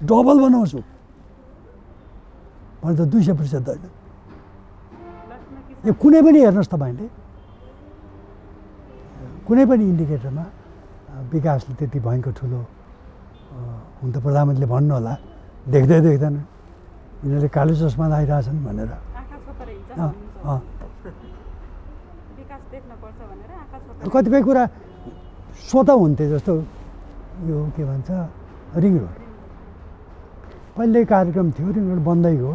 डबल बनाउँछु भने त 200% होइन। लास्टमा के यो कुनै पनि हेर्नुहोस् तपाईँले, कुनै पनि इन्डिकेटरमा विकासले त्यति भयङ्कर ठुलो हुन त प्रधानमन्त्रीले भन्नु होला, देख्दै देख्दैन यिनीहरूले कालो चस्मा लगाइरहेछन् भनेर। आँखा छोपेर हिँड्छ अँ, भन्नुहुन्छ। अँ। विकास देख्नुपर्छ भनेर आँखा छोपेर कतिपय कुरा स्वतः हुन्थे, जस्तो यो के भन्छ रिङ रोड, पहिल्यै कार्यक्रम थियो रिङ रोड बन्दै गयो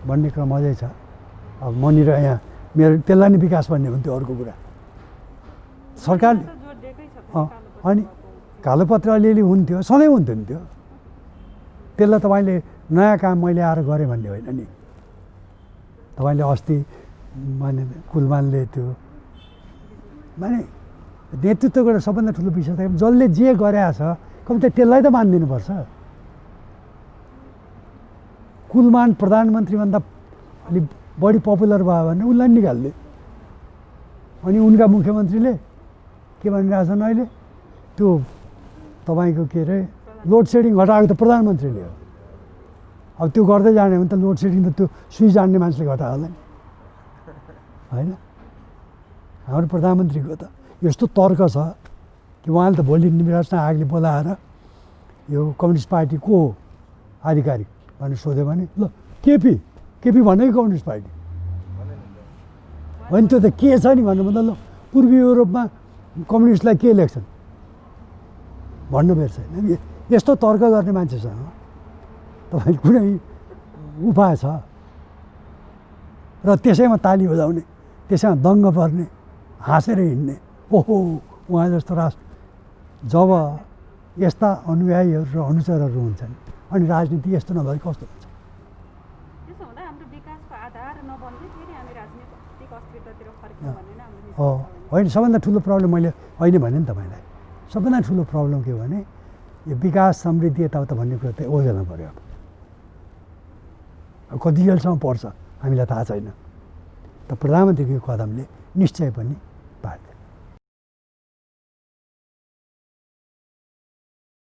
भन्ने क्रम अझै छ। अब मनिर यहाँ मेरो त्यसलाई नै विकास भन्ने हुन्थ्यो अर्को कुरा। सरकारले जोड दिएकै छ अँ, कालो अनि कालोपत्र अलिअलि हुन्थ्यो, सधैँ हुन्थ्यो नि त्यो। त्यसलाई तपाईँले नयाँ काम मैले आएर गरेँ भन्ने होइन नि। तपाईँले अस्ति माने कुलमानले त्यो माने नेतृत्वको सबभन्दा ठुलो विषय त जसले जे गरेछ कम त त्यसलाई त मानिदिनुपर्छ। कुलमान प्रधानमन्त्रीभन्दा अलिक बढी पपुलर भयो भने उसलाई निकाल्ने, अनि उनका मुख्यमन्त्रीले के भनिरहेछन् अहिले, त्यो तपाईँको के अरे लोड सेडिङ घटाएको त प्रधानमन्त्रीले हो। अब त्यो गर्दै जाने भने त लोड सेडिङ त त्यो स्विच जान्ने मान्छेले घटायो होला नि, होइन? हाम्रो प्रधानमन्त्रीको त यस्तो तर्क छ कि उहाँले त भोलि निर्वाचन आयोगले बोलाएर यो कम्युनिस्ट पार्टी को हो आधिकारिक भनेर सोध्यो भने ल केपी भनेको कम्युनिस्ट पार्टी होइन, त्यो त के छ नि भन्नु मतलब ल पूर्वी युरोपमा कम्युनिस्टलाई के लेख्छन् भन्नु बेर छैन। यस्तो तर्क गर्ने मान्छेसँग तपाईँले कुनै उपाय छ र त्यसैमा ताली बजाउने, त्यसैमा दङ्ग पर्ने, हाँसेर हिँड्ने, ओहो उहाँ जस्तो राष्ट्र जब यस्ता अनुयायीहरू र अनुचरहरू हुन्छन् अनि राजनीति यस्तो नभए कस्तो हुन्छ? त्यसो हुँदा हाम्रो विकासको आधार नबन्दै फेरि हामी राजनीतिक अस्थिरतातिर फर्किनु भन्ने नै हाम्रो हो होइन, सबभन्दा ठुलो प्रब्लम मैले अहिले भने नि तपाईँलाई, सबभन्दा ठुलो प्रब्लम के हो भने यो विकास समृद्धि यताउता भन्ने कुरा त ओझेल्न पऱ्यो। अब कति जेलसम्म पर्छ हामीलाई थाहा छैन, त प्रधानमन्त्रीको कदमले निश्चय पनि पार्छ।